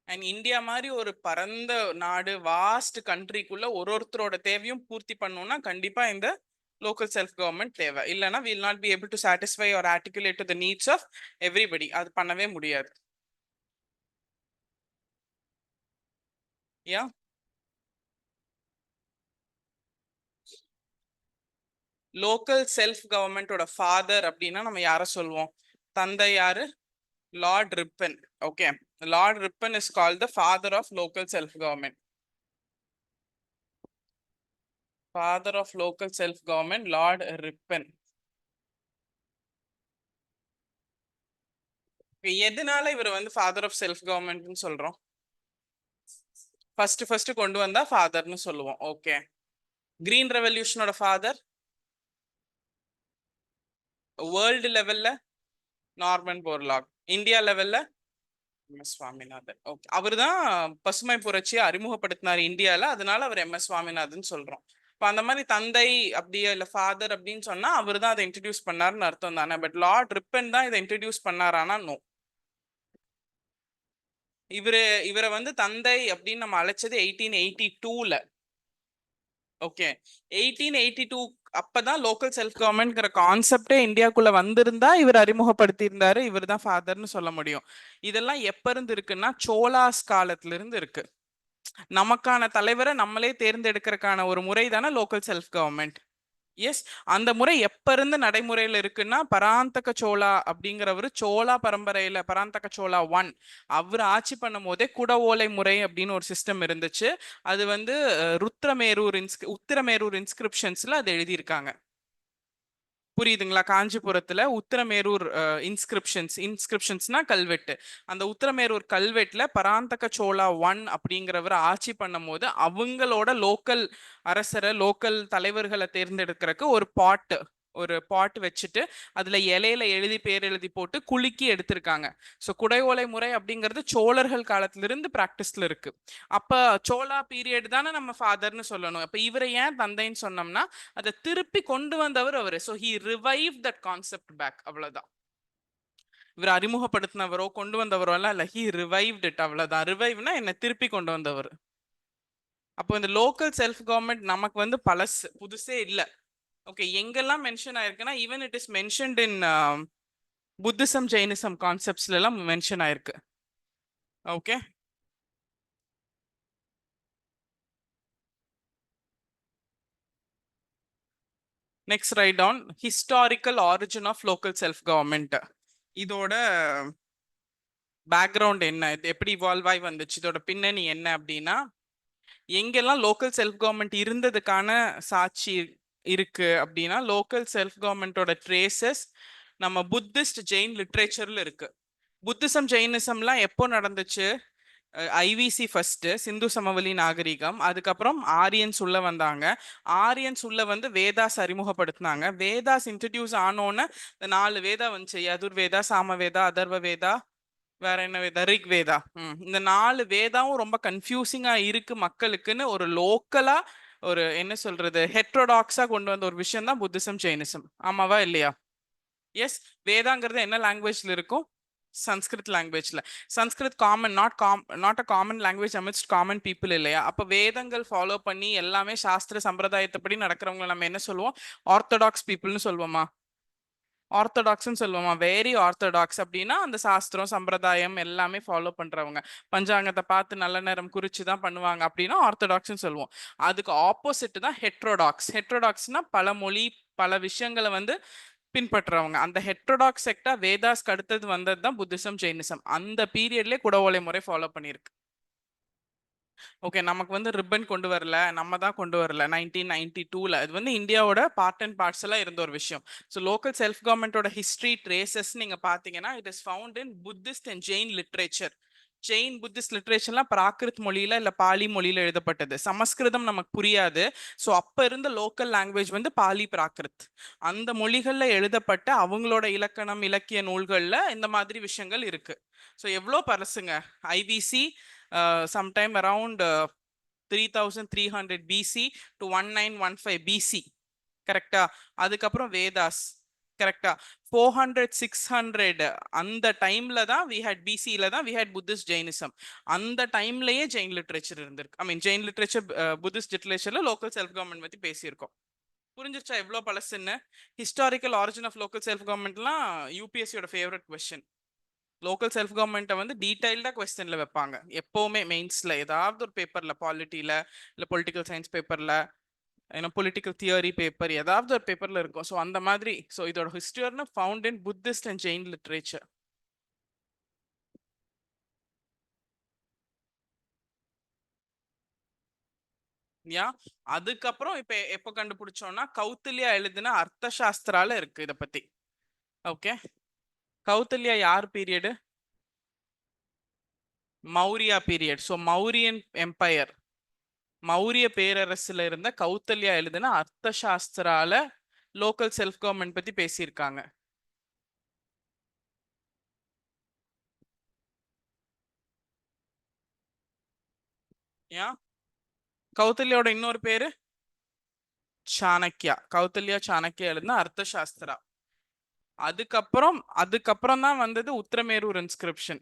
And India மாதிரி ஒரு பரந்த நாடு, வாஸ்ட் கண்ட்ரிக்குள்ள ஒருத்தரோட தேவையும் பூர்த்தி பண்ணணும்னா கண்டிப்பா இந்த லோக்கல் செல்ஃப் கவர்மெண்ட் தேவை. இல்லைன்னா will not be able to satisfy or articulate to the needs of everybody. அது பண்ணவே முடியாது. யா லோக்கல் செல்ஃப் கவர்மெண்டோட ஃபாதர் அப்படின்னா நம்ம யார சொல்லுவோம்? தந்தை யாரு? Lord Ripon. Okay, lord Ripon is called the father of local self government. Father of local self government lord Ripon. எதனால இவர் வந்து ஃபாதர் ஆஃப் செல்ஃப் கவர்மெண்ட்னு சொல்றோம்? ஃபர்ஸ்ட் கொண்டு வந்தா ஃபாதர்னு சொல்லுவோம். ஓகே, கிரீன் ரெவல்யூஷனோட ஃபாதர் வேர்ல்டு லெவல்ல நார்மன் போர்லாக், இந்தியா லெவல்ல MS. Swaminathan. Okay, அவர் தான் பசுமை புரட்சியை அறிமுகப்படுத்தினார் இந்தியால, அதனால அவர் எம்.எஸ். சுவாமிநாதன் சொல்றோம். இப்போ அந்த மாதிரி தந்தை அப்படியே இல்ல ஃபாதர் அப்படின்னு சொன்னா அவர் தான் அதை இன்ட்ரடியூஸ் பண்ணாருன்னு அர்த்தம் தானே. பட் லார்ட் ரிப்பன் தான் இதை இன்ட்ரடியூஸ் பண்ணாரானா நோ. இவரை வந்து தந்தை அப்படின்னு நம்ம அழைச்சது 1882ல. ஓகே, 1882 அப்பதான் லோக்கல் செல்ஃப் கவர்மெண்ட்ங்கிற கான்செப்டே இந்தியாக்குள்ள வந்திருந்தா இவர் அறிமுகப்படுத்தி இருந்தாரு, இவர் தான் ஃபாதர்னு சொல்ல முடியும். இதெல்லாம் எப்ப இருந்து இருக்குன்னா சோலாஸ் காலத்துல இருந்து இருக்கு. நமக்கான தலைவரை நம்மளே தேர்ந்தெடுக்கிறதுக்கான ஒரு முறை தானே லோக்கல் செல்ஃப் கவர்மெண்ட். எஸ், அந்த முறை எப்ப இருந்து நடைமுறையில இருக்குன்னா பராந்தக சோழா அப்படிங்கிறவரு சோழா பரம்பரையில பராந்தக சோழா 1 அவர் ஆட்சி பண்ணும் போதே குடவோலை முறை அப்படின்னு ஒரு சிஸ்டம் இருந்துச்சு. அது வந்து உத்திரமேரூர் இன்ஸ்கிரிப்ஷன்ஸ்ல அது எழுதியிருக்காங்க. புரியுதுங்களா? காஞ்சிபுரத்துல உத்திரமேரூர் இன்ஸ்கிரிப்ஷன்ஸ்னா கல்வெட்டு. அந்த உத்திரமேரூர் கல்வெட்டுல பராந்தக சோழா 1 அப்படிங்கிறவர் ஆட்சி பண்ணும் போது அவங்களோட லோக்கல் அரசரை, லோக்கல் தலைவர்களை தேர்ந்தெடுக்கிறதுக்கு ஒரு பாட் வச்சுட்டு அதுல இலையில பேர் எழுதி போட்டு குலுக்கி எடுத்திருக்காங்க. ஸோ குடையோலை முறை அப்படிங்கிறது சோழர்கள் காலத்துல இருந்து பிராக்டிஸ்ல இருக்கு. அப்ப சோழா பீரியட் தானே நம்ம ஃபாதர்னு சொல்லணும். அப்ப இவரை ஏன் தந்தைன்னு சொன்னோம்னா அதை திருப்பி கொண்டு வந்தவர் அவரு. So he revive that concept back, அவ்வளவுதான். இவர் அறிமுகப்படுத்தினவரோ கொண்டு வந்தவரோ எல்லாம் இல்ல, ஹி ரிவைவ்ட் இட், அவ்வளவுதான். ரிவைவ்னா என்ன, திருப்பி கொண்டு வந்தவர். அப்போ இந்த லோக்கல் செல்ஃப் கவர்மெண்ட் நமக்கு வந்து புதுசே இல்லை. ஓகே, எங்கெல்லாம் மென்ஷன் ஆயிருக்குன்னா even it is mentioned in Buddhism Jainism கான்செப்ட்ஸ்ல எல்லாம் மென்ஷன் ஆயிருக்கு. Okay, next write down historical origin of local self government. இதோட பேக்ரவுண்ட் என்ன, எப்படி இவால்வ் ஆகி வந்துச்சு, இதோட பின்னணி என்ன அப்படின்னா, எங்கெல்லாம் லோக்கல் செல்ஃப் கவர்மெண்ட் இருந்ததுக்கான சாட்சி இருக்கு அப்படின்னா லோக்கல் செல்ஃப் கவர்மெண்டோட ட்ரேசஸ் நம்ம புத்திஸ்ட் ஜெயின் லிட்ரேச்சர்ல இருக்கு. புத்திசம் ஜெயினிசம்லாம் எப்போ நடந்துச்சு? ஐவிசி ஃபர்ஸ்ட், சிந்து சமவெளி நாகரிகம். அதுக்கப்புறம் ஆரியன்ஸ் உள்ள வந்தாங்க. ஆரியன்ஸ் உள்ள வந்து வேதாஸ் அறிமுகப்படுத்தினாங்க. வேதாஸ் இன்ட்ரடியூஸ் ஆனோன்னு 4 வேதா வந்துச்சு. யதுர்வேதா, சாமவேதா, அதர்வ வேதா, வேற என்ன வேதா, ரிக் வேதா. இந்த 4 வேதாவும் ரொம்ப கன்ஃபியூசிங்கா இருக்கு மக்களுக்குன்னு ஒரு லோக்கலா ஒரு என்ன சொல்றது ஹெட்ரோடாக்ஸா கொண்டு வந்த ஒரு விஷயம் தான் புத்திசம் ஜெயினிசம். ஆமாவா இல்லையா? எஸ். வேதாங்கிறது என்ன லாங்குவேஜ்ல இருக்கும்? சன்ஸ்கிருத் லாங்குவேஜ்ல. Sanskrit common, not a common language amidst common people இல்லையா? அப்ப வேதங்கள் ஃபாலோ பண்ணி எல்லாமே சாஸ்திர சம்பிரதாயத்தைப்படி நடக்கிறவங்க நம்ம என்ன சொல்லுவோம்? ஆர்த்தடாக்ஸ் பீப்புள்னு சொல்லுவோமா? ஆர்த்தடாக்ஸ்ன்னு சொல்லுவோமா? வெரி ஆர்த்தடாக்ஸ் அப்படின்னா அந்த சாஸ்திரம் சம்பிரதாயம் எல்லாமே ஃபாலோ பண்றவங்க. பஞ்சாங்கத்தை பார்த்து நல்ல நேரம் குறிச்சு தான் பண்ணுவாங்க அப்படின்னா ஆர்த்தடாக்ஸ்ன்னு சொல்லுவோம். அதுக்கு ஆப்போசிட் தான் ஹெட்ரோடாக்ஸ். ஹெட்ரோடாக்ஸ்னா பல மொழி பல விஷயங்களை வந்து பின்பற்றவங்க. அந்த ஹெட்ரோடாக்ஸ் செக்டா வேதாஸ்க்கு அடுத்தது வந்தது தான் புத்திசம் ஜெயினிசம். அந்த பீரியட்லயே குடவோலை முறை ஃபாலோ பண்ணியிருக்கு. ஓகே, நமக்கு வந்து ரிப்பன் கொண்டு வரல, நம்ம தான் கொண்டு வரல. 1992ல இது வந்து இந்தியாவோட பார்ட் அண்ட் பார்சலா இருந்த ஒரு விஷயம். ஸோ லோக்கல் செல்ஃப் கவர்மெண்டோட ஹிஸ்டரி ட்ரேசஸ் நீங்க பாத்தீங்கன்னா it is found in Buddhist and Jain literature. Jain Buddhist லிட்ரேச்சர்லாம் பிராகிருத் மொழியில இல்ல பாலி மொழியில எழுதப்பட்டது. சமஸ்கிருதம் நமக்கு புரியாது. ஸோ அப்ப இருந்த லோக்கல் லாங்குவேஜ் வந்து பாலி பிராகிருத். அந்த மொழிகள்ல எழுதப்பட்ட அவங்களோட இலக்கணம் இலக்கிய நூல்கள்ல இந்த மாதிரி விஷயங்கள் இருக்கு. ஸோ எவ்வளோ பரசுங்க IVC sometime around 3300 BC to 1915 BC. கரெக்டா? அதுக்கப்புறம் வேதாஸ். கரெக்டா? 400 600 அந்த டைம்ல தான் we had BC-ல தான் we had Buddhist Jainism. அந்த டைம்லயே ஜெயின் லிட்ரேச்சர் இருந்திருக்கு. I mean Jain literature Buddhist லிட்ரேச்சர்ல லோக்கல் செல்ஃப் கவர்மெண்ட் பத்தி பேசியிருக்கோம். புரிஞ்சிருச்சா எவ்வளோ பழசுன்னு? Historical origin of local self கவர்மெண்ட்லாம் யூபிஎஸ்சியோட ஃபேவரட் கொஸ்டின். லோக்கல் செல்ஃப் கவர்மெண்ட்டை வந்து டீடைல்டாக கொஸ்டின்ல வைப்பாங்க எப்போவுமே மெயின்ஸ்ல ஏதாவது ஒரு பேப்பர்ல பாலிட்டியில இல்லை பொலிட்டிக்கல் சயின்ஸ் பேப்பர்ல ஏன்னா பொலிட்டிக்கல் தியரி பேப்பர் ஏதாவது ஒரு பேப்பர்ல இருக்கும். ஸோ அந்த மாதிரி. ஸோ இதோட ஹிஸ்டரின்னு found in Buddhist and Jain literature. Yeah அதுக்கப்புறம் இப்ப எப்போ கண்டுபிடிச்சோம்னா கௌத்தில்யா எழுதின அர்த்த சாஸ்திரால இருக்கு இதை பத்தி. ஓகே, கௌத்தில்யா யார் period? Maurya period. So Mauryan empire, Maurya பேரரசுல இருந்த கௌத்தல்யா எழுதின அர்த்த சாஸ்திரால லோக்கல் செல்ஃப் கவர்மெண்ட் பத்தி பேசியிருக்காங்க. ஏன் கௌத்தல்யாவோட இன்னொரு பேரு சாணக்கியா. கௌத்தல்யா சாணக்கியா எழுதின அர்த்த சாஸ்திரா. அதுக்கப்புறம் தான் வந்தது உத்திரமேரூர் இன்ஸ்கிரிப்ஷன்,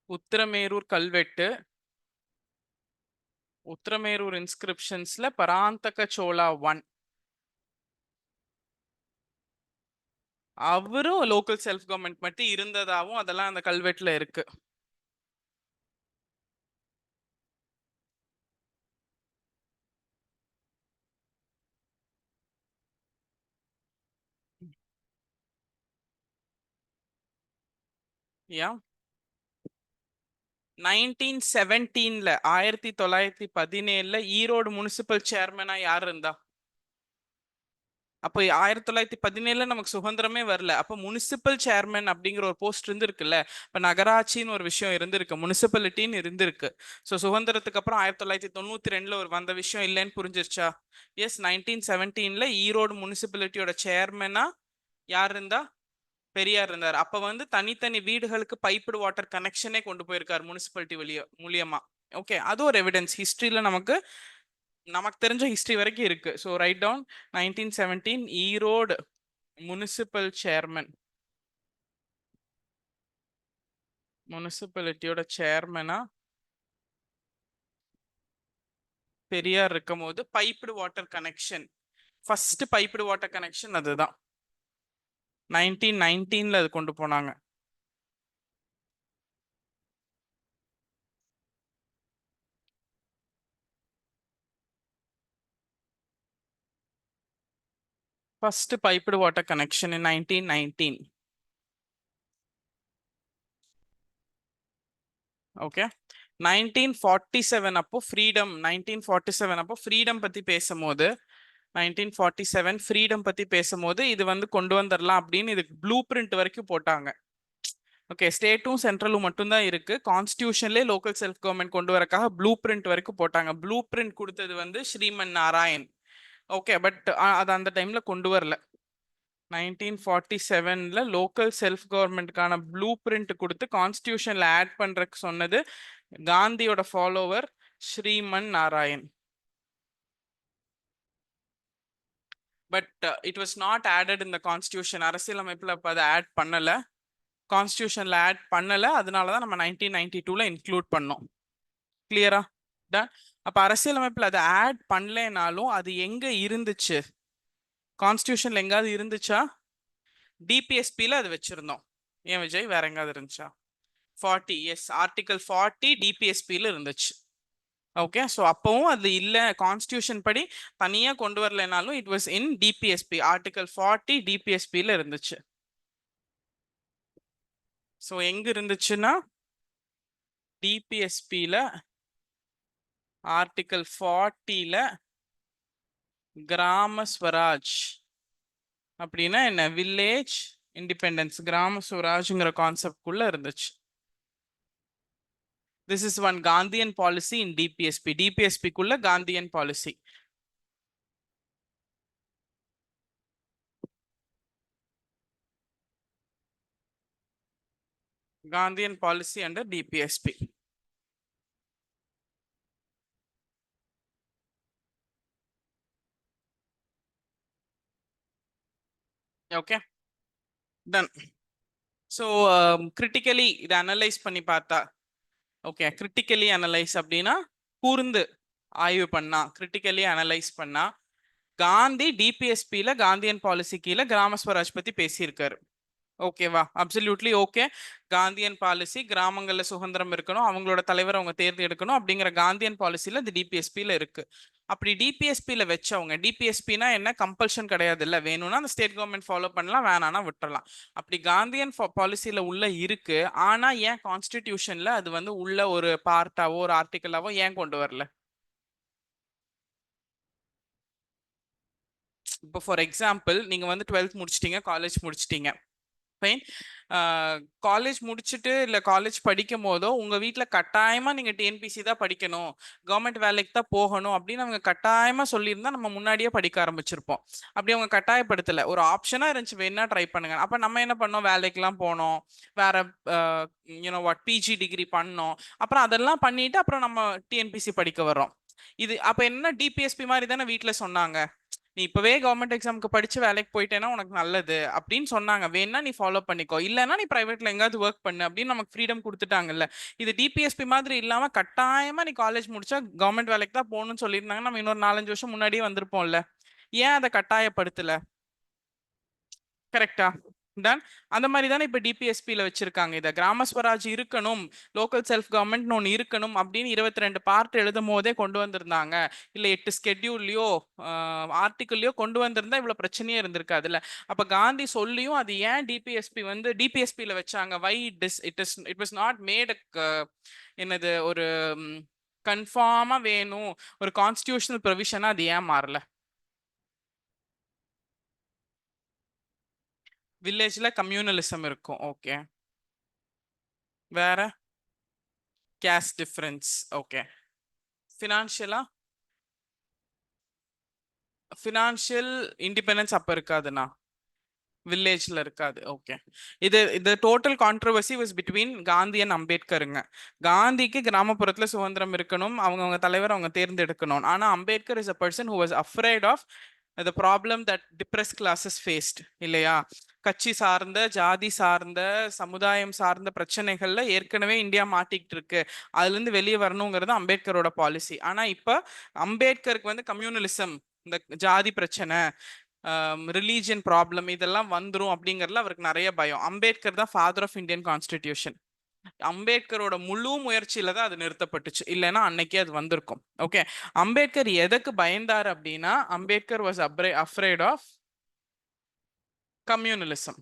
உத்திரமேரூர் கல்வெட்டு. உத்திரமேரூர் இன்ஸ்கிரிப்ஷன்ஸ்ல பராந்தக சோழா 1 அவரும் லோக்கல் செல்ஃப் கவர்மெண்ட் மட்டும் இருந்ததாவும் அதெல்லாம் அந்த கல்வெட்டுல இருக்கு. யா 1917ல 1917ல ஈரோடு முனிசிபல் சேர்மனா யார் இருந்தா? அப்போ 1917ல நமக்கு சுதந்திரமே வரல. அப்போ முனிசிபல் சேர்மன் அப்படிங்கிற ஒரு போஸ்ட் இருந்திருக்குல்ல. இப்ப நகராட்சின்னு ஒரு விஷயம் இருந்திருக்கு, முனிசிபாலிட்டின்னு இருந்திருக்கு. ஸோ சுதந்திரத்துக்கு அப்புறம் 1992ல ஒரு வந்த விஷயம் இல்லைன்னு புரிஞ்சிருச்சா? எஸ், 1917ல ஈரோடு முனிசிபாலிட்டியோட சேர்மனா யார் இருந்தா? பெரியார் இருந்தார். அப்ப வந்து தனித்தனி வீடுகளுக்கு பைப்டு வாட்டர் கனெக்ஷனே கொண்டு போயிருக்காரு முனிசிபாலிட்டி மூலியமா. ஓகே, அது ஒரு எவிடன்ஸ் ஹிஸ்டரியில நமக்கு தெரிஞ்ச ஹிஸ்டரி வரைக்கும் இருக்கு. So write down 1917 Erode municipal chairman, முனிசிபாலிட்டியோட சேர்மனா பெரியார் இருக்கும் போது piped water connection, first piped water connection அதுதான் 1919ல அது கொண்டு போனாங்க. First piped water connection in 1919. Okay, 1947 அப்போ ஃப்ரீடம், 1947 அப்போ ஃப்ரீடம் பத்தி பேசும்போது 1947 ஃப்ரீடம் பத்தி பேசும்போது இது வந்து கொண்டு வந்துடலாம் அப்படின்னு இதுக்கு ப்ளூ பிரிண்ட் வரைக்கும் போட்டாங்க. ஓகே, ஸ்டேட்டும் சென்ட்ரலும் மட்டும்தான் இருக்கு. கான்ஸ்டியூஷன்லேயே லோக்கல் செல்ஃப் கவர்மெண்ட் கொண்டு வரக்காக ப்ளூ பிரிண்ட் வரைக்கும் போட்டாங்க. ப்ளூ பிரிண்ட் கொடுத்தது வந்து ஸ்ரீமன் நாராயண். ஓகே, பட் அது அந்த டைம்ல கொண்டு வரல. 1947ல லோக்கல் செல்ஃப் கவர்மெண்ட்கான ப்ளூ பிரிண்ட் கொடுத்து கான்ஸ்டியூஷன்ல ஆட் பண்றதுக்கு சொன்னது காந்தியோட follower Shriman Narayan. But it was not added in the constitution. அரசியலமைப்புல இப்போ அதை ஆட் பண்ணல, கான்ஸ்டியூஷன்ல ஆட் பண்ணல. அதனால தான் நம்ம 1992ல இன்க்ளூட் பண்ணோம். கிளியரா? டன். அப்ப அரசியலமைப்புல அதை ஆட் பண்ணலனாலும் அது எங்க இருந்துச்சு? கான்ஸ்டியூஷன்ல எங்காவது இருந்துச்சா? டிபிஎஸ்பில அது வச்சிருந்தோம். ஏன் விஜய், வேற எங்காவது இருந்துச்சா? 40, எஸ், ஆர்டிகல் 40 டிபிஎஸ்பில இருந்துச்சு. ஓகே, ஸோ அப்பவும் அது இல்லை. கான்ஸ்டியூஷன் படி தனியா கொண்டு வரலைனாலும் it was in DPSP. Article 40 டிபிஎஸ்பில இருந்துச்சு. ஸோ எங்க இருந்துச்சுன்னா டிபிஎஸ்பில ஆர்டிகல் 40ல கிராம ஸ்வராஜ் அப்படின்னா என்ன? வில்லேஜ் இண்டிபெண்டன்ஸ், கிராம ஸ்வராஜ்ங்கிற கான்செப்ட் குள்ள இருந்துச்சு. This is one Gandhian policy in DPSP. DPSP குள்ள Gandhian policy. Gandhian policy under DPSP. Okay, done. So critically இது அனலைஸ் பண்ணி பார்த்தா, ஓகே, கிரிட்டிக்கலி அனலைஸ் அப்படின்னா கூர்ந்து ஆய்வு பண்ணா, கிரிட்டிக்கலி அனலைஸ் பண்ணா காந்தி டிபிஎஸ்பியில காந்தியன் பாலிசி கீழே கிராம ஸ்வராஜ் பத்தி பேசியிருக்காரு. ஓகேவா? Absolutely okay. காந்தியன் பாலிசி, கிராமங்கள்ல சுதந்திரம் இருக்கணும், அவங்களோட தலைவர் அவங்க தேர்ந்தெடுக்கணும் அப்படிங்கிற காந்தியன் பாலிசியில இந்த டிபிஎஸ்பியில இருக்கு. அப்படி டிபிஎஸ்பியில வச்சவங்க, டிபிஎஸ்பினா என்ன? கம்பல்ஷன் கிடையாது, இல்ல வேணும்னா அந்த ஸ்டேட் கவர்மெண்ட் ஃபாலோ பண்ணலாம், வேணானா விட்டுறலாம். அப்படி காந்தியன் பாலிசியில உள்ள இருக்கு. ஆனா ஏன் கான்ஸ்டிடியூஷன்ல அது வந்து உள்ள ஒரு பார்ட்டாவோ ஒரு ஆர்டிக்கலாவோ ஏன் கொண்டு வரல? இப்போ ஃபார் எக்ஸாம்பிள், நீங்க வந்து 12th முடிச்சிட்டீங்க, காலேஜ் முடிச்சிட்டீங்க. காலேஜ் முடிச்சுட்டு இல்லை காலேஜ் படிக்கும் போதோ உங்க வீட்டில் கட்டாயமா நீங்க டிஎன்பிசி தான் படிக்கணும், கவர்மெண்ட் வேலைக்கு தான் போகணும் அப்படின்னு அவங்க கட்டாயமா சொல்லியிருந்தா நம்ம முன்னாடியே படிக்க ஆரம்பிச்சிருப்போம். அப்படி அவங்க கட்டாயப்படுத்தல, ஒரு ஆப்ஷனா இருந்துச்சு, வேணா ட்ரை பண்ணுங்க. அப்ப நம்ம என்ன பண்ணோம்? வேலைக்கெல்லாம் போனோம், வேற பிஜி டிகிரி பண்ணோம், அப்புறம் அதெல்லாம் பண்ணிட்டு அப்புறம் நம்ம டிஎன்பிசி படிக்க வர்றோம். இது அப்ப என்ன? டிபிஎஸ்பி மாதிரி தானே வீட்டில் சொன்னாங்க, நீ இப்பவே கவர்மெண்ட் எக்ஸாமுக்கு படிச்சு வேலைக்கு போயிட்டேன்னா உனக்கு நல்லது அப்படின்னு சொன்னாங்க. வேணா நீ ஃபாலோ பண்ணிக்கோ, இல்லைன்னா நீ பிரைவேட்ல எங்காவது ஒர்க் பண்ணு அப்படின்னு நமக்கு ஃப்ரீடம் கொடுத்துட்டாங்கல்ல. இது டிபிஎஸ்பி மாதிரி இல்லாம கட்டாயமா நீ காலேஜ் முடிச்சா கவர்மெண்ட் வேலைக்கு தான் போகணும்னு சொல்லியிருந்தாங்க, நம்ம இன்னொரு 4-5 வருஷம் முன்னாடியே வந்திருப்போம்ல. ஏன் அதை கட்டாயப்படுத்தல? கரெக்டா? டன். அந்த மாதிரி தானே இப்ப டிபிஎஸ்பியில வச்சிருக்காங்க. இதை கிராம ஸ்வராஜ் இருக்கணும், லோக்கல் செல்ஃப் கவர்மெண்ட் ஒன்று இருக்கணும் அப்படின்னு 22 பார்ட் எழுதும் போதே கொண்டு வந்திருந்தாங்க. இல்ல 8 ஸ்கெட்யூல்லையோ ஆர்டிக்கிள்லயோ கொண்டு வந்திருந்தா இவ்வளவு பிரச்சனையே இருந்திருக்காதுல்ல. அப்ப காந்தி சொல்லியும் அது ஏன் டிபிஎஸ்பி வந்து டிபிஎஸ்பியில வச்சாங்க? Why it was not made என்னது ஒரு கன்ஃபார்மா வேணும், ஒரு கான்ஸ்டிடியூஷனல் ப்ரொவிஷனா அது ஏன் மாறல? வில்லேஜ்ல கம்யூனலிசம் இருக்கும். ஓகே, வேற caste difference. Okay, financial independence அப்ப இருக்காதுண்ணா, வில்லேஜ்ல இருக்காது. ஓகே, இது total controversy was between Gandhi and அம்பேத்கருங்க. காந்திக்கு கிராமப்புறத்துல சுதந்திரம் இருக்கணும், அவங்க தலைவர் அவங்க தேர்ந்தெடுக்கணும். ஆனா Ambedkar is a person who was afraid of the problem that depressed classes faced. இல்லையா? கட்சி சார்ந்த, ஜாதி சார்ந்த, சமுதாயம் சார்ந்த பிரச்சனைகள்ல ஏற்கனவே இந்தியா மாட்டிக்கிட்டு இருக்கு, அதுல இருந்து வெளியே வரணுங்கிறது அம்பேத்கரோட பாலிசி. ஆனா இப்ப அம்பேத்கருக்கு வந்து கம்யூனலிசம், இந்த ஜாதி பிரச்சனை, ரிலீஜியன் ப்ராப்ளம் இதெல்லாம் வந்துரும் அப்படிங்கறதுல அவருக்கு நிறைய பயம். அம்பேத்கர் தான் ஃபாதர் ஆஃப் இந்தியன் கான்ஸ்டிடியூஷன். அம்பேத்கரோட முழு முயற்சியில தான் அது நிறுத்தப்பட்டுச்சு, இல்லைன்னா அன்னைக்கே அது வந்திருக்கும். ஓகே, அம்பேத்கர் எதுக்கு பயந்தார் அப்படின்னா, Ambedkar was afraid of communalism.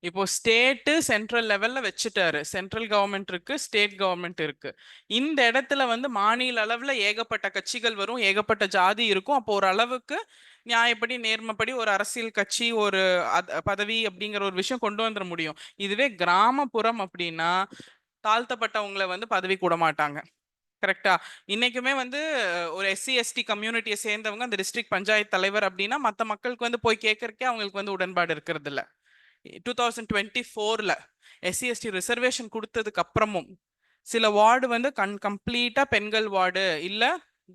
இப்போ ஸ்டேட்டு சென்ட்ரல் லெவல்ல வச்சுட்டாரு. சென்ட்ரல் கவர்மெண்ட் இருக்கு, ஸ்டேட் கவர்மெண்ட் இருக்கு. இந்த இடத்துல வந்து மாநில அளவுல ஏகப்பட்ட கட்சிகள் வரும், ஏகப்பட்ட ஜாதி இருக்கும். அப்போ ஒரு அளவுக்கு நியாயப்படி நேர்மைப்படி ஒரு அரசியல் கட்சி ஒரு பதவி அப்படிங்கிற ஒரு விஷயம் கொண்டு வந்துட முடியும். இதுவே கிராமப்புறம் அப்படின்னா தாழ்த்தப்பட்டவங்களை வந்து பதவி கூட மாட்டாங்க. கரெக்டா? இன்னைக்குமே வந்து ஒரு எஸ்சி எஸ்டி கம்யூனிட்டியை சேர்ந்தவங்க அந்த டிஸ்ட்ரிக்ட் பஞ்சாயத்து தலைவர் அப்படின்னா மற்ற மக்களுக்கு வந்து போய் கேட்கறக்கே அவங்களுக்கு வந்து உடன்பாடு இருக்கிறது இல்ல. 2024ல எஸ்சி எஸ்டி ரிசர்வேஷன் கொடுத்ததுக்கு அப்புறமும் சில வார்டு வந்து கம்ப்ளீட்டா பெண்கள் வார்டு இல்ல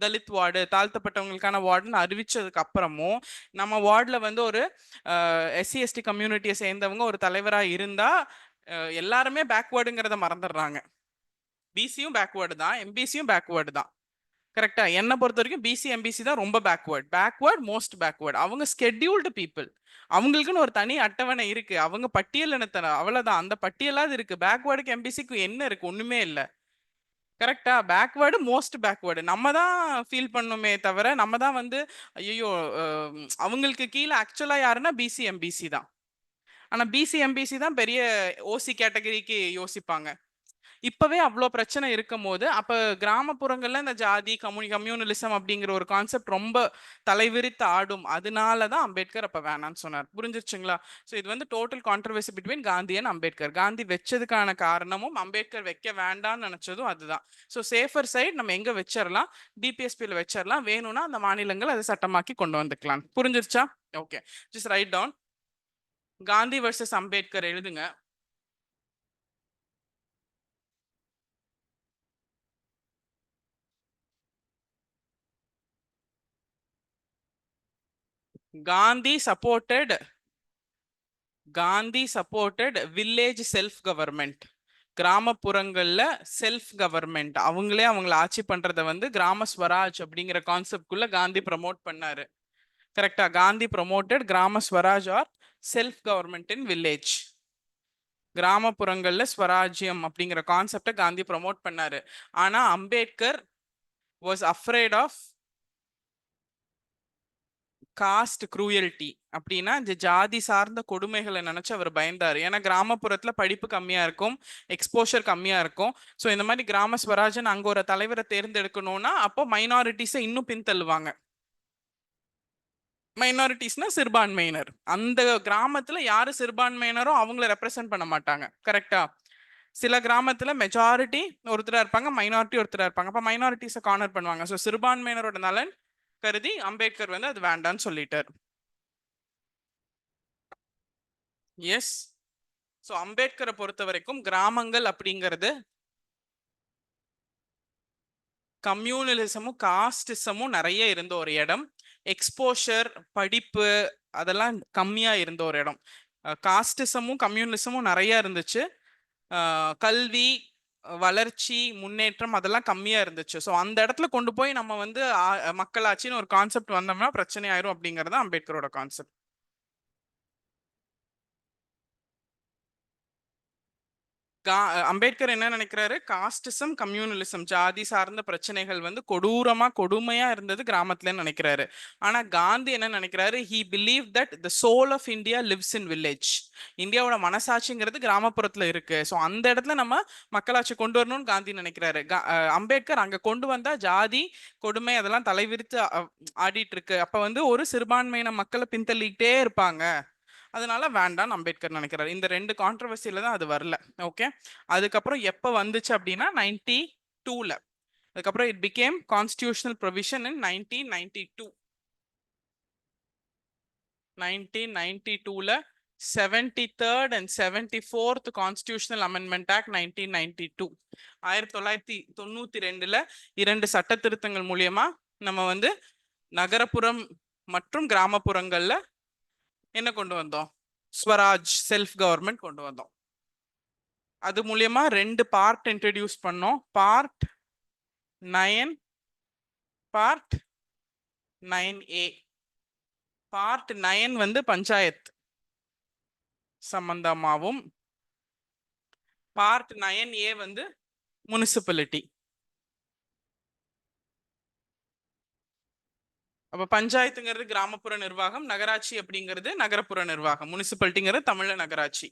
தலித் வார்டு தாழ்த்தப்பட்டவங்களுக்கான வார்டுன்னு அறிவிச்சதுக்கு அப்புறமும் நம்ம வார்டுல வந்து ஒரு எஸ்சி எஸ்டி கம்யூனிட்டியை சேர்ந்தவங்க ஒரு தலைவரா இருந்தா எல்லாருமே பேக்வேர்டுங்கிறத மறந்துடுறாங்க. பிசியும் பேக்வேர்டு தான், எம்பிசியும் பேக்வேர்டு தான். கரெக்டா? என்னை பொறுத்த வரைக்கும் பிசி எம்பிசி தான் ரொம்ப பேக்வேர்ட் மோஸ்ட் பேக்வேர்ட். அவங்க ஸ்கெட்யூல்டு பீப்புள், அவங்களுக்குன்னு ஒரு தனி அட்டவணை இருக்கு, அவங்க பட்டியல் இனத்தன அவ்வளவுதான். அந்த பட்டியலாவது இருக்கு. பேக்வேர்டுக்கு எம்பிசிக்கு என்ன இருக்கு? ஒண்ணுமே இல்ல. கரெக்டா? பேக்வேர்டு மோஸ்ட் பேக்வேர்டு நம்ம தான் ஃபீல் பண்ணுமே தவிர நம்ம தான் வந்து ஐயோ அவங்களுக்கு கீழே ஆக்சுவலா யாருன்னா பிசி எம்பிசி தான். ஆனா பிசி எம்பிசி தான் பெரிய ஓசி கேட்டகரிக்கு யோசிப்பாங்க. இப்பவே அவ்வளோ பிரச்சனை இருக்கும் போது அப்ப கிராமப்புறங்கள்ல இந்த ஜாதி கம்யூனலிசம் அப்படிங்கிற ஒரு கான்செப்ட் ரொம்ப தலைவிரித்து ஆடும். அதனாலதான் அம்பேத்கர் அப்ப வேணான்னு சொன்னார். புரிஞ்சிருச்சுங்களா? ஸோ இது வந்து total controversy between Gandhi and Ambedkar. Gandhi வச்சதுக்கான காரணமும் அம்பேத்கர் வைக்க வேண்டாம்னு நினைச்சதும் அதுதான். ஸோ சேஃபர் சைட் நம்ம எங்க வச்சிடலாம், டிபிஎஸ்பியில் வச்சிடலாம். வேணும்னா அந்த மாநிலங்கள் அதை சட்டமாக்கி கொண்டு வந்துக்கலாம். புரிஞ்சிருச்சா? Okay, just write down. Gandhi versus Ambedkar எழுதுங்க. Gandhi supported village self government. கிராமப்புறங்கள்ல செல்ஃப் கவர்மெண்ட் அவங்களே அவங்கள ஆட்சி பண்றத வந்து கிராம ஸ்வராஜ் அப்படிங்கிற கான்செப்ட் குள்ள காந்தி ப்ரமோட் பண்ணாரு. கரெக்டா? Gandhi promoted Gram Swaraj or self government in village. கிராமப்புறங்கள்ல ஸ்வராஜ்யம் அப்படிங்கிற கான்செப்டை காந்தி ப்ரமோட் பண்ணாரு. ஆனா Ambedkar was afraid of caste cruelty. அப்படின்னா இந்த ஜாதி சார்ந்த கொடுமைகளை நினைச்சு அவர் பயந்தார். ஏன்னா கிராமப்புறத்துல படிப்பு கம்மியா இருக்கும், எக்ஸ்போஷர் கம்மியா இருக்கும். ஸோ இந்த மாதிரி கிராம ஸ்வராஜன் அங்க ஒரு தலைவரை தேர்ந்தெடுக்கணும்னா அப்போ மைனாரிட்டிஸை இன்னும் பின்தள்ளுவாங்க. மைனாரிட்டிஸ்னா சிறுபான்மையினர். அந்த கிராமத்துல யாரு சிறுபான்மையினரோ அவங்கள ரெப்ரசென்ட் பண்ண மாட்டாங்க. கரெக்டா? சில கிராமத்துல மெஜாரிட்டி ஒருத்தரா இருப்பாங்க, மைனாரிட்டி ஒருத்தரா இருப்பாங்க. அப்ப மைனாரிட்டிஸை கார்னர் பண்ணுவாங்க. ஸோ சிறுபான்மையினரோட நலன் கருதி அம்பேத்கர் வந்து அது வேண்டான்னு சொல்லிட்டார். எஸ். ஸோ அம்பேத்கரை பொறுத்த வரைக்கும் கிராமங்கள் அப்படிங்கிறது கம்யூனலிசமும் காஸ்டிசமும் நிறைய இருந்த ஒரு இடம். எக்ஸ்போஷர் படிப்பு அதெல்லாம் கம்மியா இருந்த ஒரு இடம். காஸ்டிசமும் கம்யூனலிசமும் நிறைய இருந்துச்சு. கல்வி வளர்ச்சி முன்னேற்றம் அதெல்லாம் கம்மியா இருந்துச்சு. ஸோ அந்த இடத்துல கொண்டு போய் நம்ம வந்து மக்களாட்சின்னு ஒரு கான்செப்ட் வந்தோம்னா பிரச்சனை ஆயிரும் அப்படிங்கிறது அம்பேத்கரோட கான்செப்ட். அம்பேத்கர் என்ன நினைக்கிறாரு? காஸ்டிசம் கம்யூனலிசம் ஜாதி சார்ந்த பிரச்சனைகள் வந்து கொடுமையா இருந்தது கிராமத்துல நினைக்கிறாரு. ஆனா காந்தி என்ன நினைக்கிறாரு? He believe that the soul of India lives in village. இந்தியாவோட மனசாட்சிங்கிறது கிராமப்புறத்துல இருக்கு. ஸோ அந்த இடத்துல நம்ம மக்களாட்சி கொண்டு வரணும்னு காந்தி நினைக்கிறாரு. அம்பேத்கர் அங்க கொண்டு வந்தா ஜாதி கொடுமை அதெல்லாம் தலைவிரித்து ஆடிட்டு இருக்கு. அப்ப வந்து ஒரு சிறுபான்மையின மக்களை பின்தள்ளிக்கிட்டே இருப்பாங்க. அதனால வேண்டாம் அம்பேத்கர் நினைக்கிறாரு. இந்த ரெண்டு கான்ட்ரவர்சியில தான் அது வரல. ஓகே, அதுக்கப்புறம் எப்ப வந்துச்சு அப்படின்னா 92ல. அதுக்கப்புறம் it became constitutional provision in 1992. 1992ல 73rd and 74th constitutional amendment act 1992. 1992ல 2 சட்ட திருத்தங்கள் மூலியமா நம்ம வந்து நகரப்புறம் மற்றும் கிராமப்புறங்கள்ல என்ன கொண்டு வந்தோம்? ஸ்வராஜ் செல்ஃப் கவர்மெண்ட் கொண்டு வந்தோம். அது மூலியமா 2 பார்ட் இன்ட்ரடியூஸ் பண்ணோம். Part 9, part 9A. பார்ட் 9 வந்து பஞ்சாயத்து சம்பந்தமாவும், பார்ட் 9A வந்து முனிசிபாலிட்டி. அப்ப பஞ்சாயத்துங்கிறது கிராமப்புற நிர்வாகம், நகராட்சி அப்படிங்கிறது நகரப்புற நிர்வாகம், முனிசிபாலிட்டிங்கிறது தமிழ நகராட்சி.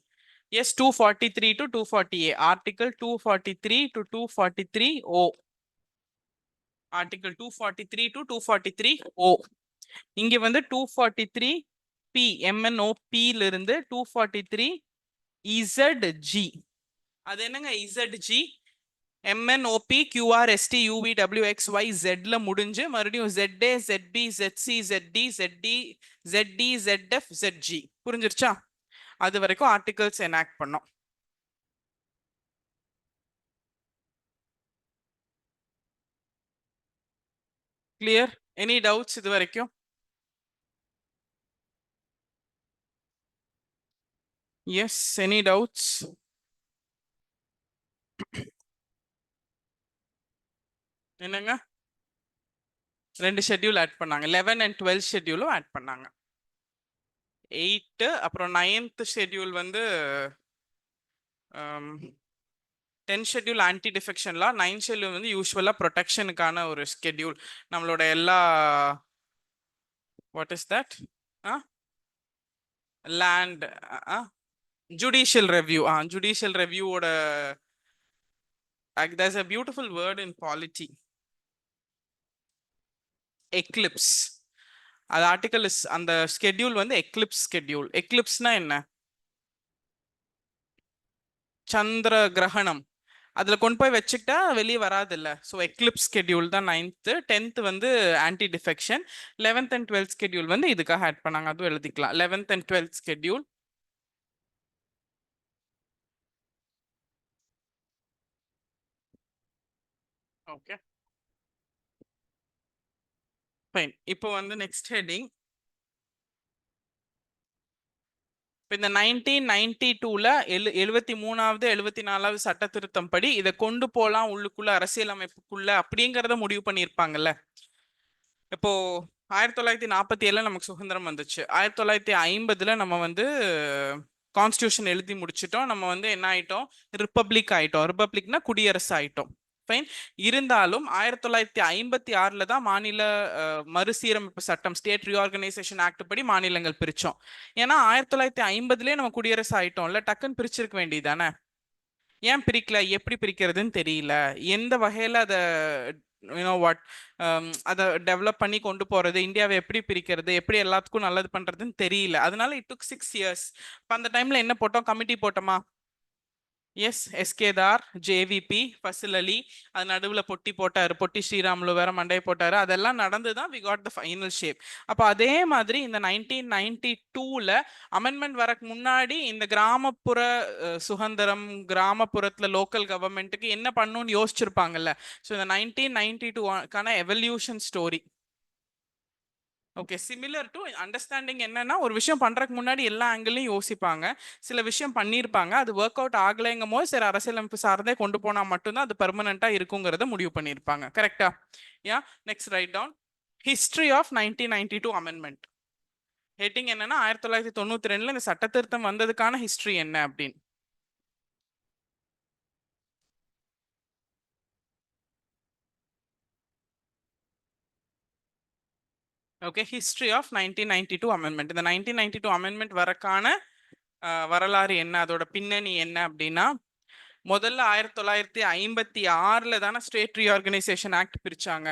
Yes, 243 to 240A. Article 243 to 243O. Article 243 to 243O. இங்க வந்து 243P MNOP ல இருந்து 243EZG. அது என்னங்க ZG? MNOP QRST UVWXYZ ல முடிஞ்சு மறுபடியும் ZA ZB ZC ZD ZD ZD ZF ZG. புரிஞ்சிருச்சா? அது வரைக்கும் ஆர்டிகல்ஸ் எனாக்ட் பண்ணோம். கிளியர்? எனி டவுட்ஸ் இது வரைக்கும்? Yes, any doubts? என்னங்க? 2 ஷெட்யூல் ஆட் பண்ணாங்க. 11 and 12 ஷெட்யூலும் ஆட் பண்ணாங்க. 8 அப்புறம் 9th ஷெட்யூல் வந்து 10 schedule anti defection law, 9 schedule வந்து யூஸ்வலா ப்ரொடெக்ஷனுக்கான ஒரு ஸ்கெட்யூல். நம்மளோட எல்லா what is that land judicial review, judicial ரெவ்யூவோட there's a beautiful word in polity, eclipse. அது ஆர்டிகல் அந்த ஸ்கெட்யூல் வந்து எக்லிப்ஸ் ஸ்கெட்யூல். எக்லிப்ஸ்னா என்ன? சந்திர கிரகணம். அதுல கொண்டு போய் வச்சுக்கிட்டா வெளியே வராது இல்ல. ஸோ எக்லிப்ஸ் ஸ்கெட்யூல் தான் 9th. 10th வந்து anti defection. 11th and 12th schedule வந்து இதுக்காக ஆட் பண்ணாங்க. அதுவும் எழுதிக்கலாம். 11th and 12th schedule. Okay fine. இப்போ வந்து நெக்ஸ்ட் ஹெட்டிங். இந்த 1992ல 73வது 74வது சட்ட திருத்தம் படி இதை கொண்டு போலாம் உள்ளுக்குள்ள அரசியலமைப்புக்குள்ள அப்படிங்கறத முடிவு பண்ணியிருப்பாங்கல்ல. இப்போ 1947 நமக்கு சுதந்திரம் வந்துச்சு. 1950 நம்ம வந்து கான்ஸ்டியூஷன் எழுதி முடிச்சிட்டோம். நம்ம வந்து என்ன ஆயிட்டோம்? ரிப்பப்ளிக் ஆயிட்டோம். ரிப்பப்ளிக்னா குடியரசு ஆயிட்டோம். ஃபைன். இருந்தாலும் 1956 தான் மாநில மறுசீரமைப்பு சட்டம், ஸ்டேட் ரீஆர்கனைசேஷன் ஆக்ட் படி மாநிலங்கள் பிரிச்சோம். ஏன்னா 1950 நம்ம குடியரசு ஆயிட்டோம்ல, டக்குன்னு பிரிச்சிருக்க வேண்டியதானே. ஏன் பிரிக்கல? எப்படி பிரிக்கிறதுன்னு தெரியல. எந்த வகையில அதை அதை டெவலப் பண்ணி கொண்டு போறது, இந்தியாவை எப்படி பிரிக்கிறது, எப்படி எல்லாத்துக்கும் நல்லது பண்றதுன்னு தெரியல. அதனால இட் டுக் 6 years. அந்த டைம்ல என்ன போட்டோம்? கமிட்டி போட்டோமா? எஸ், எஸ்கேதார், ஜேவிபி, ஃபசில் அலி, அது நடுவில் பொட்டி போட்டாரு, பொட்டி ஸ்ரீராமுலு வேற மண்டையை போட்டாரு. அதெல்லாம் நடந்துதான் we got the final shape. அப்போ அதே மாதிரி இந்த 1992ல அமெண்ட்மெண்ட் வரக்கு முன்னாடி இந்த கிராமப்புற கிராமப்புறத்துல லோக்கல் கவர்மெண்ட்டுக்கு என்ன பண்ணணும்னு யோசிச்சிருப்பாங்கல்ல. ஸோ இந்த 1992க்கான evolution story. Okay, similar to understanding. என்னன்னா, ஒரு விஷயம் பண்றதுக்கு முன்னாடி எல்லா ஆங்கிளையும் யோசிப்பாங்க. சில விஷயம் பண்ணியிருப்பாங்க, அது ஒர்க் அவுட் ஆகலைங்கும் போது சரி அரசியலமைப்பு சார்ந்தே கொண்டு போனா மட்டும்தான் அது பெர்மனண்டா இருக்குங்கிறத முடிவு பண்ணியிருப்பாங்க. கரெக்டா? Yeah. Next write down history of 1992 amendment. Heading என்னன்னா 1992ல இந்த சட்ட திருத்தம் வந்ததுக்கான ஹிஸ்டரி என்ன அப்படின்னு. Okay, history of 1992 amendment. இந்த 1992 அமெண்ட்மெண்ட் வரக்கான வரலாறு என்ன, அதோட பின்னணி என்ன அப்படின்னா, முதல்ல 1956 தானே ஸ்டேட் ரீஆர்கனைசேஷன் ஆக்ட் பிரிச்சாங்க.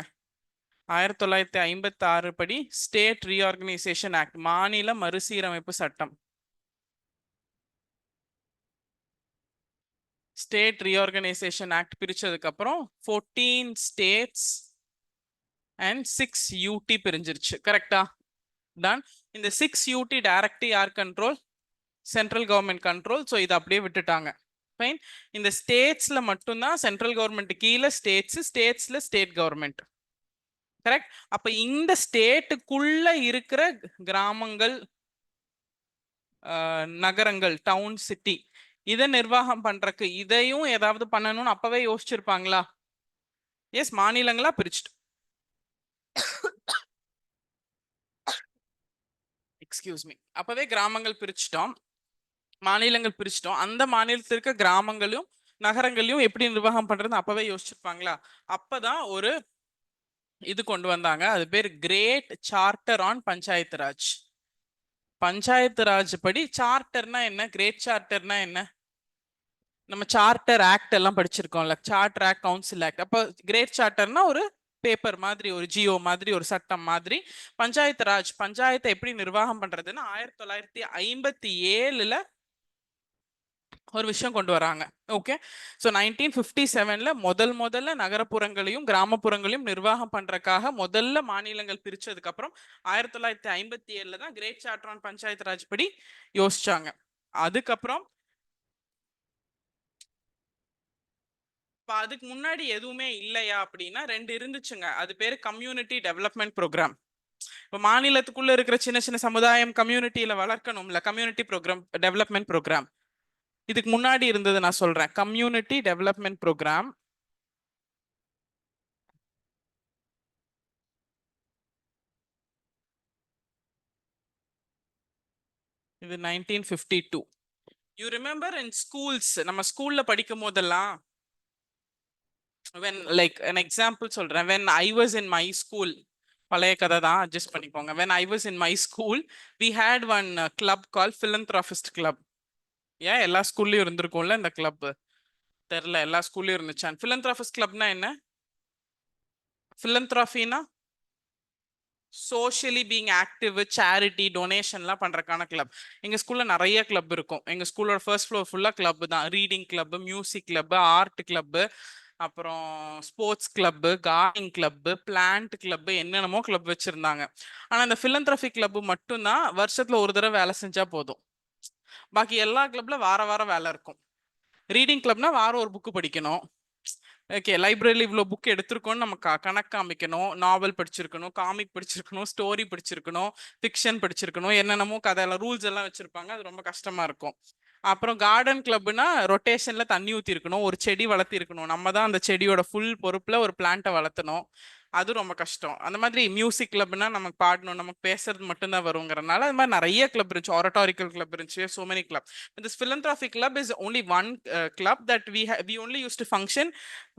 1956 படி ஸ்டேட் ரீஆர்கனைசேஷன் ஆக்ட், மாநில மறுசீரமைப்பு சட்டம். ஸ்டேட் ரீஆர்கனைசேஷன் ஆக்ட் பிரிச்சதுக்கு அப்புறம் 14 ஸ்டேட்ஸ் அண்ட் 6 யூடி பிரிஞ்சிருச்சு. கரெக்டா? டன். இந்த 6 யூடி டைரக்ட் யார் control? Central government control. So இதை அப்படியே விட்டுட்டாங்க. ஃபைன். இந்த ஸ்டேட்ஸ்ல மட்டும்தான் சென்ட்ரல் கவர்மெண்ட் கீழே ஸ்டேட்ஸ்ல ஸ்டேட் கவர்மெண்ட். கரெக்ட்? அப்ப இந்த ஸ்டேட்டுக்குள்ள இருக்கிற கிராமங்கள், நகரங்கள், டவுன், சிட்டி, இதை நிர்வாகம் பண்றதுக்கு இதையும் ஏதாவது பண்ணணும்னு அப்பவே யோசிச்சிருப்பாங்களா? எஸ், மாநிலங்களா பிரிச்சுட்டு எக்ஸ்கியூஸ் மீ, அப்பவே கிராமங்கள் பிரிச்சிட்டோம், மாநிலங்கள் பிரிச்சிட்டோம். அந்த மாநிலத்தில் இருக்க கிராமங்களையும் நகரங்களையும் எப்படி நிர்வாகம் பண்றது அப்பவே யோசிச்சிருப்பாங்களா? அப்பதான் ஒரு இது கொண்டு வந்தாங்க. அது பேர் great charter on Panchayat Raj. Panchayat Raj படி சார்ட்டர்னா என்ன, கிரேட் சார்ட்டர்னா என்ன? நம்ம சார்ட்டர் ஆக்ட் எல்லாம் படிச்சிருக்கோம்ல, சார்ட்டர் ஆக்ட், கவுன்சில் ஆக்ட். அப்போ கிரேட் சார்ட்டர்னா ஒரு பேப்பர் மாதிரி, ஒரு ஜியோ மாதிரி, ஒரு சட்டம் மாதிரி. பஞ்சாயத்து ராஜ், பஞ்சாயத்தை எப்படி நிர்வாகம் பண்றதுன்னு 1957 ஒரு விஷயம் கொண்டு வராங்க. ஓகே, ஸோ 1957 முதல்ல நகரப்புறங்களையும் கிராமப்புறங்களையும் நிர்வாகம் பண்றதுக்காக முதல்ல மாநிலங்கள் பிரிச்சதுக்கு அப்புறம் 1957 தான் great charter on Panchayat Raj படி யோசிச்சாங்க. அதுக்கப்புறம் அதுக்கு முன்னாடி எதுவுமே இல்லையா அப்படின்னா 2 இருந்துச்சுங்க. அது பேரு கம்யூனிட்டி டெவலப்மெண்ட் ப்ரோக்ராம். இப்போ மாநிலத்துக்குள்ள இருக்கிற சின்ன சின்ன சமுதாயம் கம்யூனிட்டியில வளர்க்கணும்ல, கம்யூனிட்டி ப்ரோக்ராம், டெவலப்மெண்ட் ப்ரோக்ராம். இதுக்கு முன்னாடி இருந்தது நான் சொல்றேன், கம்யூனிட்டி டெவலப்மெண்ட் ப்ரோக்ராம். இது 1952. யூ ரிமெம்பர் இன் ஸ்கூல்ஸ், நம்ம ஸ்கூல்ல படிக்கும் போதெல்லாம் when like an example சொல்றேன், when I was in my school, பழைய கதை தான், அட்ஜஸ்ட் பண்ணிக்கோங்க. when I was in my school we had one club called philanthropist club. ஏன் எல்லா ஸ்கூல்லயும் இருந்திருக்கும்ல இந்த கிளப்? தெரியல, எல்லா ஸ்கூல்லயும் இருந்துச்சான். philanthropist clubனா என்ன? philanthropyனா சோஷியலி பீங் ஆக்டிவ், சேரிட்டி, டொனேஷன்லாம் பண்றதுக்கான கிளப். எங்க ஸ்கூல்ல நிறைய கிளப் இருக்கும். எங்க ஸ்கூலோட ஃபர்ஸ்ட் ஃப்ளோர் ஃபுல்லா கிளப் தான். Reading club, music club, art club, அப்புறம் sports club, gardening club, plant club, என்னென்னமோ கிளப் வச்சிருந்தாங்க. ஆனா இந்த philanthropy கிளப் மட்டும்தான் வருஷத்துல ஒரு தடவை வேலை செஞ்சா போதும். பாக்கி எல்லா கிளப்ல வார வாரம் வேலை இருக்கும். ரீடிங் கிளப்னா வாரம் ஒரு புக்கு படிக்கணும். ஓகே, லைப்ரரியில் இவ்வளோ புக் எடுத்திருக்கோன்னு நம்ம கணக்கு காமிக்கணும். நாவல் படிச்சிருக்கணும், காமிக் படிச்சிருக்கணும், ஸ்டோரி படிச்சிருக்கணும், ஃபிக்ஷன் படிச்சிருக்கணும், என்னென்னமோ கதையெல்லாம் ரூல்ஸ் எல்லாம் வச்சிருப்பாங்க. அது ரொம்ப கஷ்டமா இருக்கும். அப்புறம் கார்டன் கிளப்னா ரொட்டேஷன்ல தண்ணி ஊற்றி இருக்கணும், ஒரு செடி வளர்த்தி இருக்கணும், நம்ம தான் அந்த செடியோட ஃபுல் பொறுப்புல ஒரு பிளான்ட்டை வளர்த்தணும். அது ரொம்ப கஷ்டம். அந்த மாதிரி மியூசிக் கிளப்னா நமக்கு பாடணும், நமக்கு பேசுறது மட்டும்தான் வருங்கிறனால அது மாதிரி நிறைய கிளப் இருந்துச்சு. ஆரட்டாரிக்கல் கிளப் இருந்துச்சு, so many club. This philanthropy club is only one club that we only used to function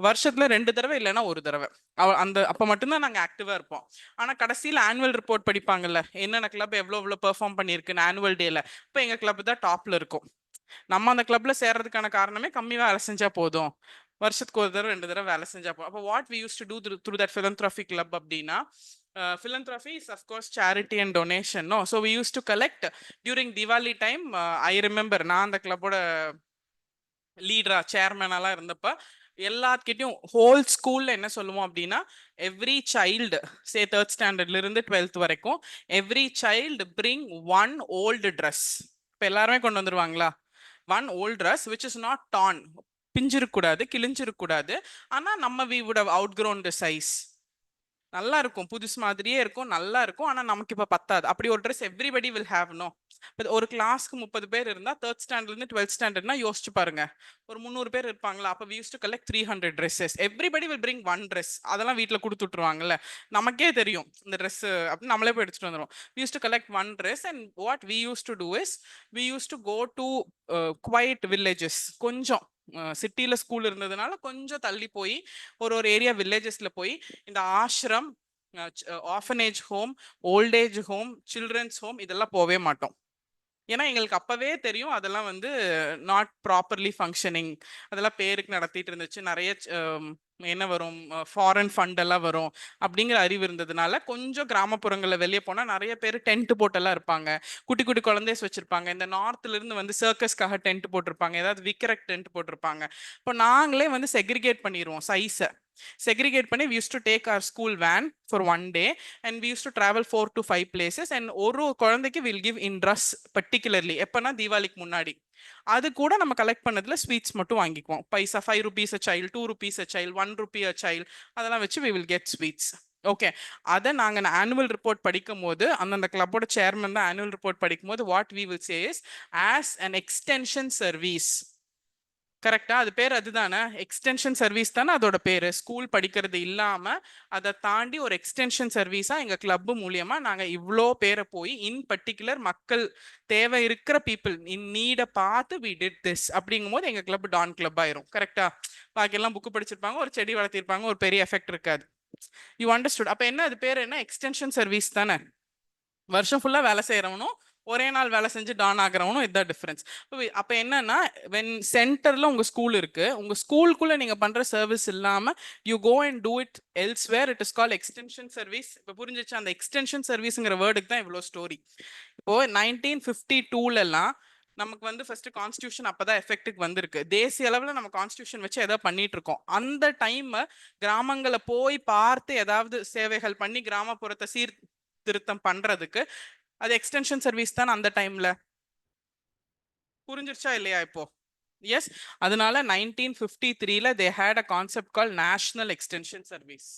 வருஷத்துல 2 தடவை இல்லைன்னா ஒரு தடவை. அந்த அப்ப மட்டும்தான் நாங்க ஆக்டிவா இருப்போம். ஆனா கடைசியில ஆனுவல் ரிப்போர்ட் படிப்பாங்கல்ல, என்னென்ன கிளப் எவ்வளவு பெர்ஃபார்ம் பண்ணிருக்குன்னு ஆனுவல் டேல, இப்போ எங்க கிளப் தான் டாப்ல இருக்கும். நம்ம அந்த கிளப்ல சேர்றதுக்கான காரணமே கம்மி வேலை செஞ்சா போதும், வருஷத்துக்கு ஒரு தடவை 2 தடவை வேலை செஞ்சா போதும். அப்போ what we use to do through that philanthropy club அப்படின்னா, philanthropy is of course charity and donation, no? So we used to collect during Diwali time. I remember நான் அந்த கிளப்போட லீடரா, சேர்மேனாலாம் இருந்தப்ப எல்லாத்துக்கிட்டையும் ஹோல் ஸ்கூல்ல என்ன சொல்லுவோம் அப்படின்னா, எவ்ரி சைல்டு சே 3rd ஸ்டாண்டர்ட்ல இருந்து 12th வரைக்கும் every child bring 1 old dress. இப்போ எல்லாருமே கொண்டு வந்துருவாங்களா? 1 old dress which is not torn, பிஞ்சிருக்கூடாது, கிழிஞ்சிருக்கூடாது. ஆனா நம்ம we would have outgrown the size. நல்லா இருக்கும், புதுசு மாதிரியே இருக்கும், நல்லா இருக்கும். ஆனா நமக்கு இப்ப பத்தாது. அப்படி ஒரு dress everybody will have, no? ஒரு கிளாஸ்க்கு 30 பேர் இருந்தா 3rd ஸ்டாண்டர்ட்ல இருந்து 12th ஸ்டாண்டர்ட்னா யோசிச்சு பாருங்க, ஒரு 300 பேர் இருப்பாங்களா? அப்ப we used to collect 300 dresses. everybody will bring 1 dress. அதெல்லாம் வீட்ல கொடுத்துட்டுருவாங்கல்ல, நமக்கே தெரியும் இந்த ட்ரெஸ் அப்படின்னு நம்மளே போய் எடுத்துட்டு வந்துடும். we used to collect 1 dress and what we used to do is we used to go to quiet villages. கொஞ்சம் சிட்டில ஸ்கூல் இருந்ததுனால கொஞ்சம் தள்ளி போய் ஒரு ஏரியா வில்லேஜஸ்ல போய் இந்த ashram, orphanage home, old age home, children's home இதெல்லாம் போவே மாட்டோம். ஏன்னா எங்களுக்கு அப்பவே தெரியும் அதெல்லாம் வந்து நாட் ப்ராப்பர்லி ஃபங்க்ஷனிங். அதெல்லாம் பேருக்கு நடத்திட்டு இருந்துச்சு. நிறைய என்ன வரும், ஃபாரின் ஃபண்ட் எல்லாம் வரும் அப்படிங்கிற அறிவு இருந்ததுனால கொஞ்சம் கிராமப்புறங்களில் வெளியே போனால் நிறைய பேர் டென்ட் போட்டெல்லாம் இருப்பாங்க. குட்டி குட்டி குழந்தைஸ் வச்சிருப்பாங்க. இந்த நார்த்ல இருந்து வந்து சர்க்கஸ்க்காக டென்ட் போட்டிருப்பாங்க, ஏதாவது விற்கிற டென்ட் போட்டிருப்பாங்க. இப்போ நாங்களே வந்து செக்ரிகேட் பண்ணிடுவோம் சைஸை. segregate பண்ணி we used to take our school van for 1 day and we used to travel 4 to 5 places and ஒரு குழந்தைக்கு we'll give in dress particularly. எப்பனா தீபாவளிக்கு முன்னாடி அது கூட நம்ம கலெக்ட் பண்ணதுல ஸ்வீட்ஸ் மட்டும் வாங்கிக்குவோம். பைசா 5 rupees a child, 2 rupees a child, 1 rupee a child, அதெல்லாம் வச்சு we will get sweets. ஓகே, அதை நாங்கள் ஆனுவல் ரிப்போர்ட் படிக்கும் போது அந்த கிளப்போட சேர்மன் தான் ஆனுவல் ரிப்போர்ட் படிக்கும் போது what we will say is as an extension service. கரெக்டா? அது பேர் அதுதானே, எக்ஸ்டென்ஷன் சர்வீஸ் தானே அதோட பேரு. ஸ்கூல் படிக்கிறது இல்லாம அதை தாண்டி ஒரு எக்ஸ்டென்ஷன் சர்வீஸா எங்க கிளப் மூலியமா நாங்க இவ்வளோ பேரை போய் இன் பர்டிகுலர் மக்கள் தேவை இருக்கிற பீப்புள் இன் நீட பார்த்து வி டிட் திஸ் அப்படிங்கும் போது எங்க கிளப் டான் கிளப் ஆயிரும். கரெக்டா? பாக்கி எல்லாம் புக்கு படிச்சிருப்பாங்க, ஒரு செடி வளர்த்திருப்பாங்க, ஒரு பெரிய எஃபெக்ட் இருக்காது. You understood? அப்ப என்ன அது பேர் என்ன, எக்ஸ்டென்ஷன் சர்வீஸ் தானே. வருஷம் ஃபுல்லா வேலை செய்யறவனும் ஒரே நாள் வேலை செஞ்சு டான் ஆகிறவனும் இதுதான் டிஃபரன்ஸ். அப்ப என்னன்னா வென் சென்டர்ல உங்க ஸ்கூல் இருக்கு, உங்க ஸ்கூலுக்குள்ள நீங்க பண்ற சர்வீஸ் இல்லாம you go and do it elsewhere, it is call extension service. இப்போ புரிஞ்சிச்சு? அந்த எக்ஸ்டென்ஷன் சர்வீஸ்ங்கிற வேர்டுக்கு தான் இவ்வளோ ஸ்டோரி. இப்போ 1952 நமக்கு வந்து ஃபர்ஸ்ட் கான்ஸ்டியூஷன் அப்பதான் எஃபெக்ட்டுக்கு வந்திருக்கு. தேசிய அளவில் நம்ம கான்ஸ்டியூஷன் வச்சு ஏதாவது பண்ணிட்டு இருக்கோம். அந்த டைம் கிராமங்களை போய் பார்த்து ஏதாவது சேவைகள் பண்ணி கிராமப்புறத்தை சீர்திருத்தம் பண்றதுக்கு அது எக்ஸ்டென்ஷன் சர்வீஸ் தான் அந்த டைம்ல. புரிஞ்சிருச்சா இல்லையா இப்போ? எஸ். அதனால 1953 they had a concept called national extension service.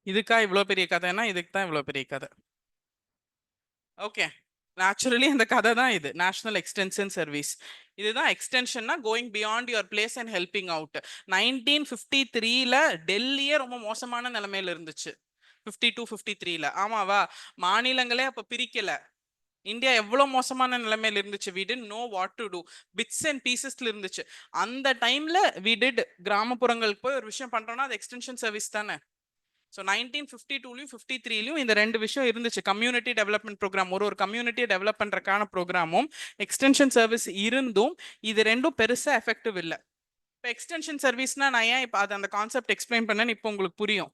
இதுக்கா இவ்வளோ பெரிய கதைன்னா இதுக்கு தான் இவ்வளோ பெரிய கதை. ஓகே, நேச்சுரலி அந்த கதை தான் இது, நேஷனல் எக்ஸ்டென்ஷன் சர்வீஸ். இதுதான் எக்ஸ்டென்ஷன்னா going beyond your place and helping out. 1953 டெல்லியே ரொம்ப மோசமான நிலைமையில இருந்துச்சு. 52-53 ஆமாவா? மாநிலங்களே அப்ப பிரிக்கல. இந்தியா எவ்வளவு மோசமான நிலைமையில இருந்துச்சு. we didn't know what to do, bits and piecesல இருந்துச்சு. அந்த டைம்ல we did கிராமப்புறங்களுக்கு போய் ஒரு விஷயம் பண்றோம்னா அது எக்ஸ்டென்ஷன் சர்வீஸ் தானே. ஸோ 1952லயும் 53லயும் இந்த ரெண்டு விஷயம் இருந்துச்சு. கம்யூனிட்டி டெவலப்மெண்ட் ப்ரோக்ராம், ஒரு கம்யூனிட்டியை டெவலப் பண்றதுக்கான ப்ரோக்ராமும் எக்ஸ்டென்ஷன் சர்வீஸ் இருந்தும் இது ரெண்டும் பெருசா எஃபெக்டிவ் இல்லை. இப்போ எக்ஸ்டென்ஷன் சர்வீஸ்னா நான் ஏன் இப்போ அது அந்த கான்செப்ட் எக்ஸ்பிளைன் பண்ணேன்னு இப்போ உங்களுக்கு புரியும்.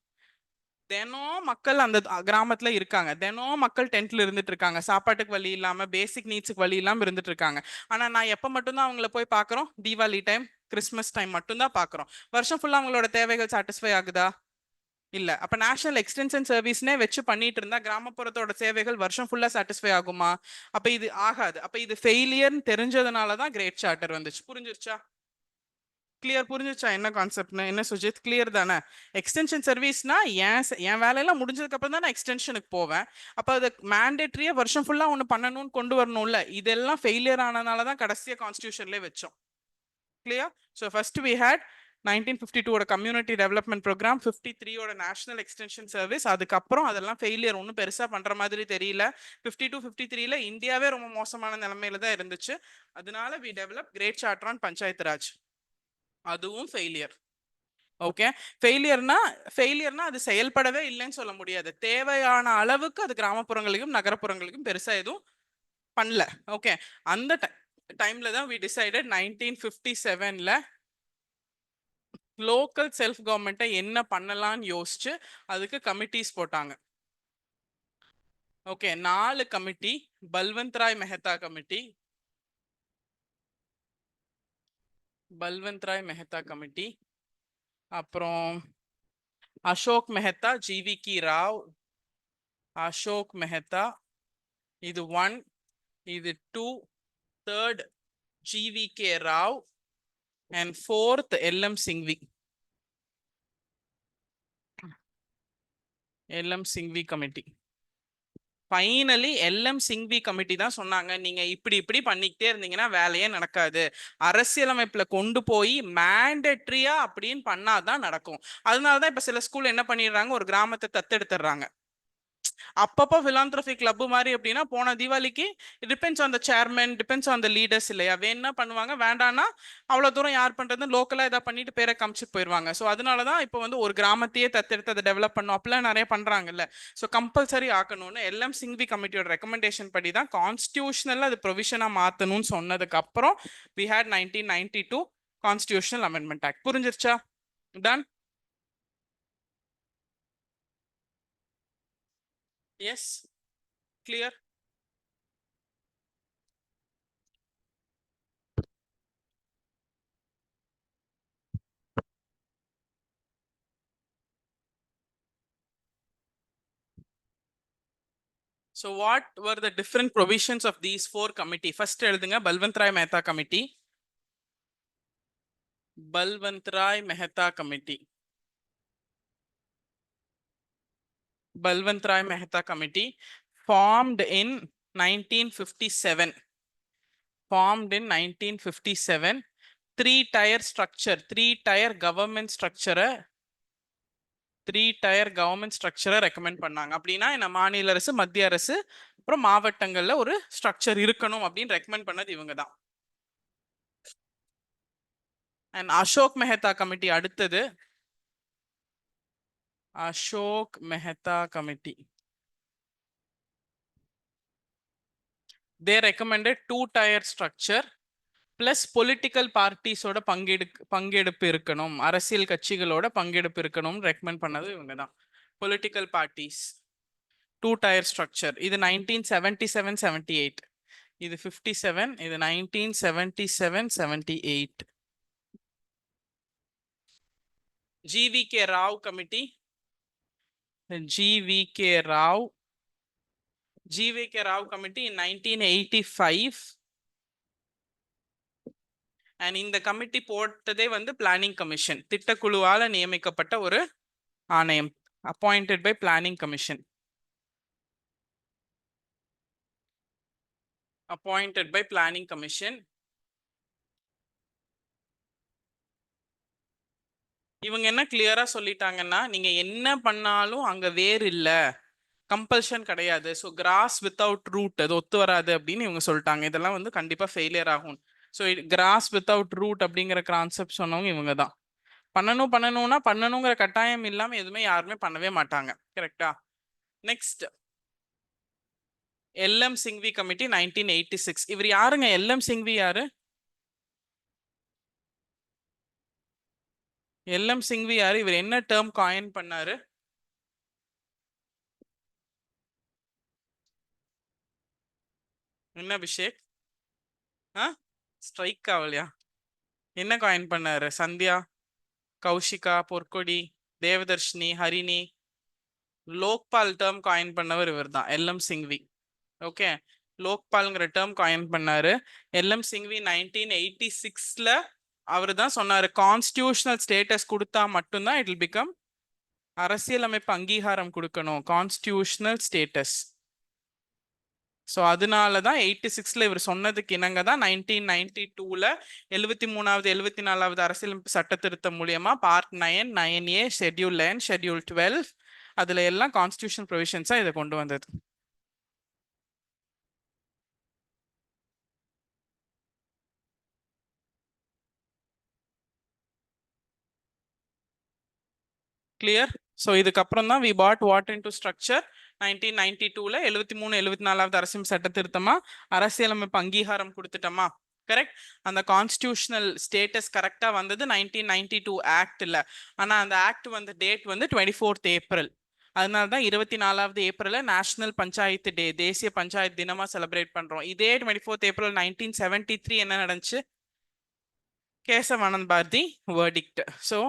தினம் மக்கள் அந்த கிராமத்துல இருக்காங்க, தினம் மக்கள் டென்ட்ல இருந்துட்டு இருக்காங்க, சாப்பாட்டுக்கு வழி இல்லாம பேசிக் நீட்ஸுக்கு வழி இல்லாம இருந்துட்டு இருக்காங்க. ஆனா நான் எப்ப மட்டும்தான் அவங்கள போய் பாக்குறோம்? தீபாவளி டைம், கிறிஸ்மஸ் டைம் மட்டும்தான் பாக்குறோம். வருஷம் ஃபுல்லா அவங்களோட தேவைகள் சாட்டிஸ்ஃபை ஆகுதா? இல்ல. அப்ப நேஷனல் எக்ஸ்டென்ஷன் சர்வீஸ்னே வச்சு பண்ணிட்டு இருந்தா கிராமப்புறத்தோட சேவைகள் வருஷம் ஃபுல்லா சாட்டிஸ்ஃபை ஆகுமா? அப்ப இது ஆகாது. அப்ப இது ஃபெயிலியர்னு தெரிஞ்சதுனாலதான் கிரேட் சார்ட்டர் வந்துச்சு. புரிஞ்சிருச்சா? கிளியர்? புரிஞ்சிச்சா என்ன கான்செப்ட்னு? என்ன சுஜித், கிளியர் தானே? எக்ஸ்டென்ஷன் சர்வீஸ்னா என் வேலையெல்லாம் முடிஞ்சதுக்கு அப்புறம் தான் நான் எக்ஸ்டென்ஷனுக்கு போவேன். அப்ப அது மேண்டேட்ரியா வருஷம் ஃபுல்லா ஒன்று பண்ணணும்னு கொண்டு வரணும்ல. இதெல்லாம் ஃபெயிலியர் ஆனதுனால தான் கடைசியா கான்ஸ்டியூஷன்லேயே வச்சோம். கிளியர்? So first we had 1952 community development programme, 53 national extension service. அதுக்கப்புறம் அதெல்லாம் ஃபெயிலியர், ஒன்றும் பெருசா பண்ற மாதிரி தெரியல. 52-53 இந்தியாவே ரொம்ப மோசமான நிலைமையில தான் இருந்துச்சு. அதனால we develop great charter on Panchayat Raj. அதுவும் ஃபெயிலியர். ஓகே, ஃபெயிலியர்னா அது செயல்படவே இல்லைன்னு சொல்ல முடியாது. தேவையான அளவுக்கு அது கிராமப்புறங்களுக்கும் நகரப்புறங்களுக்கும் பெருசா எதுவும் பண்ணல. ஓகே, அந்த டைம்ல தான் வி டிசைடட் 1957 லோக்கல் செல்ஃப் கவர்மெண்ட்டை என்ன பண்ணலாம்னு யோசிச்சு அதுக்கு கமிட்டிஸ் போட்டாங்க. Okay, 4 committee. Balwant Rai Mehta committee, அப்புறம் அசோக் மெஹ்தா, ஜிவிகி ராவ், அசோக் மெஹ்தா. இது 1, இது 2, 3rd GVK Rao and 4th LM Singhvi committee. Finally LM Singhvi committee தான் சொன்னாங்க, நீங்க இப்படி பண்ணிக்கிட்டே இருந்தீங்கன்னா வேலையே நடக்காது. அரசியலமைப்புல கொண்டு போய் மேண்டேட்ரியா அப்படின்னு பண்ணாதான் நடக்கும். அதனாலதான் இப்ப சில ஸ்கூல் என்ன பண்ணிடுறாங்க, ஒரு கிராமத்தை தத்தெடுத்துடுறாங்க. அப்பப்போ philanthropy கிளப் மாதிரி அப்படின்னா போன தீபாவளிக்கு depends on the chairman, depends on the leaders இல்லையா. வேணா பண்ணுவாங்க, வேண்டாம்னா அவ்வளோ தூரம் யார் பண்றது, லோக்கலாக ஏதாவது பண்ணிட்டு பேரை காமிச்சிட்டு போயிடுவாங்க. ஸோ அதனாலதான் இப்போ வந்து ஒரு கிராமத்தையே தத்தெடுத்து அதை டெவலப் பண்ணும் அப்படிலாம் நிறைய பண்றாங்கல்ல. ஸோ கம்பல்சரி ஆக்கணும்னு LM சிங்வி கமிட்டியோட ரெக்கமெண்டேஷன் படி தான் கான்ஸ்டியூஷனல் அது ப்ரொவிஷனா மாத்தணும்னு சொன்னதுக்கு அப்புறம் we had 1992 constitutional amendment act. புரிஞ்சிருச்சா? Done? Yes, clear? So what were the different provisions of these 4 committee? First எழுதுங்க, Balwant Rai Mehta committee. Balwant Rai Mehta committee formed in 1957. 3-tier structure, 3-tier government structure recommend பண்ணாங்க. அப்படின்னா என்ன, மாநில அரசு, மத்திய அரசு, அப்புறம் மாவட்டங்கள்ல ஒரு ஸ்ட்ரக்சர் இருக்கணும் அப்படின்னு ரெக்கமெண்ட் பண்ணது இவங்க தான். அண்ட் அசோக் மெஹ்தா கமிட்டி அடுத்தது. Ashok Mehta committee they recommended 2-tier structure plus political parties ஓட பங்கெடுப்பு இருக்கணும், அரசியல் கட்சிகளோட பங்கெடுப்பு இருக்கணும் ரெக்கமெண்ட் பண்ணது இவங்க தான். Political parties 2-tier structure. இது 1977-78, இது 57, இது 1977-78. GVK Rao committee, GVK Rao committee in 1985. and இந்த கமிட்டி போட்டதே வந்து பிளானிங் கமிஷன், திட்டக்குழுவால நியமிக்கப்பட்ட ஒரு ஆணையம், appointed by planning commission. appointed by planning commission. இவங்க என்ன கிளியரா சொல்லிட்டாங்கன்னா, நீங்க என்ன பண்ணாலும் அங்க வேர் இல்ல, கம்பல்ஷன் கிடையாது, ஸோ கிராஸ் வித்தவுட் ரூட் அது ஒத்து வராது அப்படின்னு இவங்க சொல்லிட்டாங்க. இதெல்லாம் வந்து கண்டிப்பா ஃபெயிலியர் ஆகும். ஸோ கிராஸ் வித்தவுட் ரூட் அப்படிங்கிற கான்செப்ட் சொன்னவங்க இவங்க தான். பண்ணணும்னா பண்ணணுங்கிற கட்டாயம் இல்லாம எதுவுமே யாருமே பண்ணவே மாட்டாங்க. கரெக்டா? Next LM Singhvi committee 1986. இவர் யாருங்க? LM சிங்வி யாரு? LM சிங்வி யாரு? இவர் என்ன டேர்ம் காயின் பண்ணாரு? என்ன அபிஷேக்? ஸ்ட்ரைக் ஆகலையா? என்ன காயின் பண்ணாரு? சந்தியா, கௌஷிகா, பொற்கொடி, தேவதர்ஷினி, ஹரிணி, லோக்பால் டேர்ம் காயின் பண்ணவர் இவர் தான், LM சிங்வி. ஓகே, லோக்பால்ங்கிற டேர்ம் காயின் பண்ணாரு. LM சிங்வி 1986ல அவர் தான் சொன்னாரு, கான்ஸ்டியூஷனல் ஸ்டேட்டஸ் கொடுத்தா மட்டும்தான் இட் வில் பிகம், அரசியலமைப்பு அங்கீகாரம் கொடுக்கணும், கான்ஸ்டியூஷனல் ஸ்டேட்டஸ். ஸோ அதனால தான் 86ல இவர் சொன்னதுக்கு இணங்க தான் 1992ல 73வது 74வது அரசியலமைப்பு சட்ட திருத்தம் மூலியமா பார்ட் 9, 9A, ஷெட்யூல் 10, ஷெட்யூல் 12 அதுல எல்லாம் கான்ஸ்டியூஷன் ப்ரொவிஷன்ஸா இதை கொண்டு வந்தது. கிளியர்? ஸோ இதுக்கப்புறம் தான் we put what into structure 1992ல 73, 74வது அரசியல் சட்ட திருத்தமா அரசியலமைப்பு அங்கீகாரம் கொடுத்துட்டோமா? கரெக்ட். அந்த கான்ஸ்டியூஷனல் ஸ்டேட்டஸ் கரெக்டா வந்தது 1992 ஆக்ட்ல. ஆனா அந்த ஆக்ட் வந்து டேட் வந்து 24th ஏப்ரல். அதனால தான் 24வது ஏப்ரல்ல நேஷனல் பஞ்சாயத்து டே, தேசிய பஞ்சாயத்து தினமா செலிப்ரேட் பண்றோம். இதே 24th ஏப்ரல் 1973 என்ன நடந்துச்சு? Kesavananda Bharati verdict. So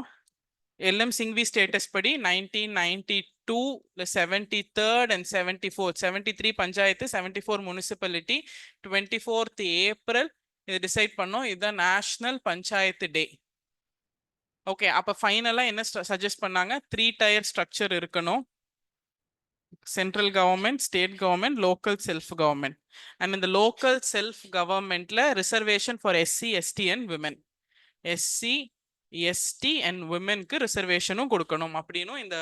LM Singhvi status படி 1992 73rd and 74th 73 panchayat, 74 municipality, 24th April இது டிசைட் பண்ணோம். இதுதான் நேஷனல் பஞ்சாயத்து டே. ஓகே, அப்ப ஃபைனலா என்ன சஜஸ்ட் பண்ணாங்க? 3-tier ஸ்ட்ரக்சர் இருக்கணும், central government, state government, local self government. And இந்த லோக்கல் செல்ஃப் கவர்மெண்ட்ல reservation for SC, ST and women, SC, ST and womenக்கு ரிசர்வேஷனும் கொடுக்கணும் அப்படின்னு இந்த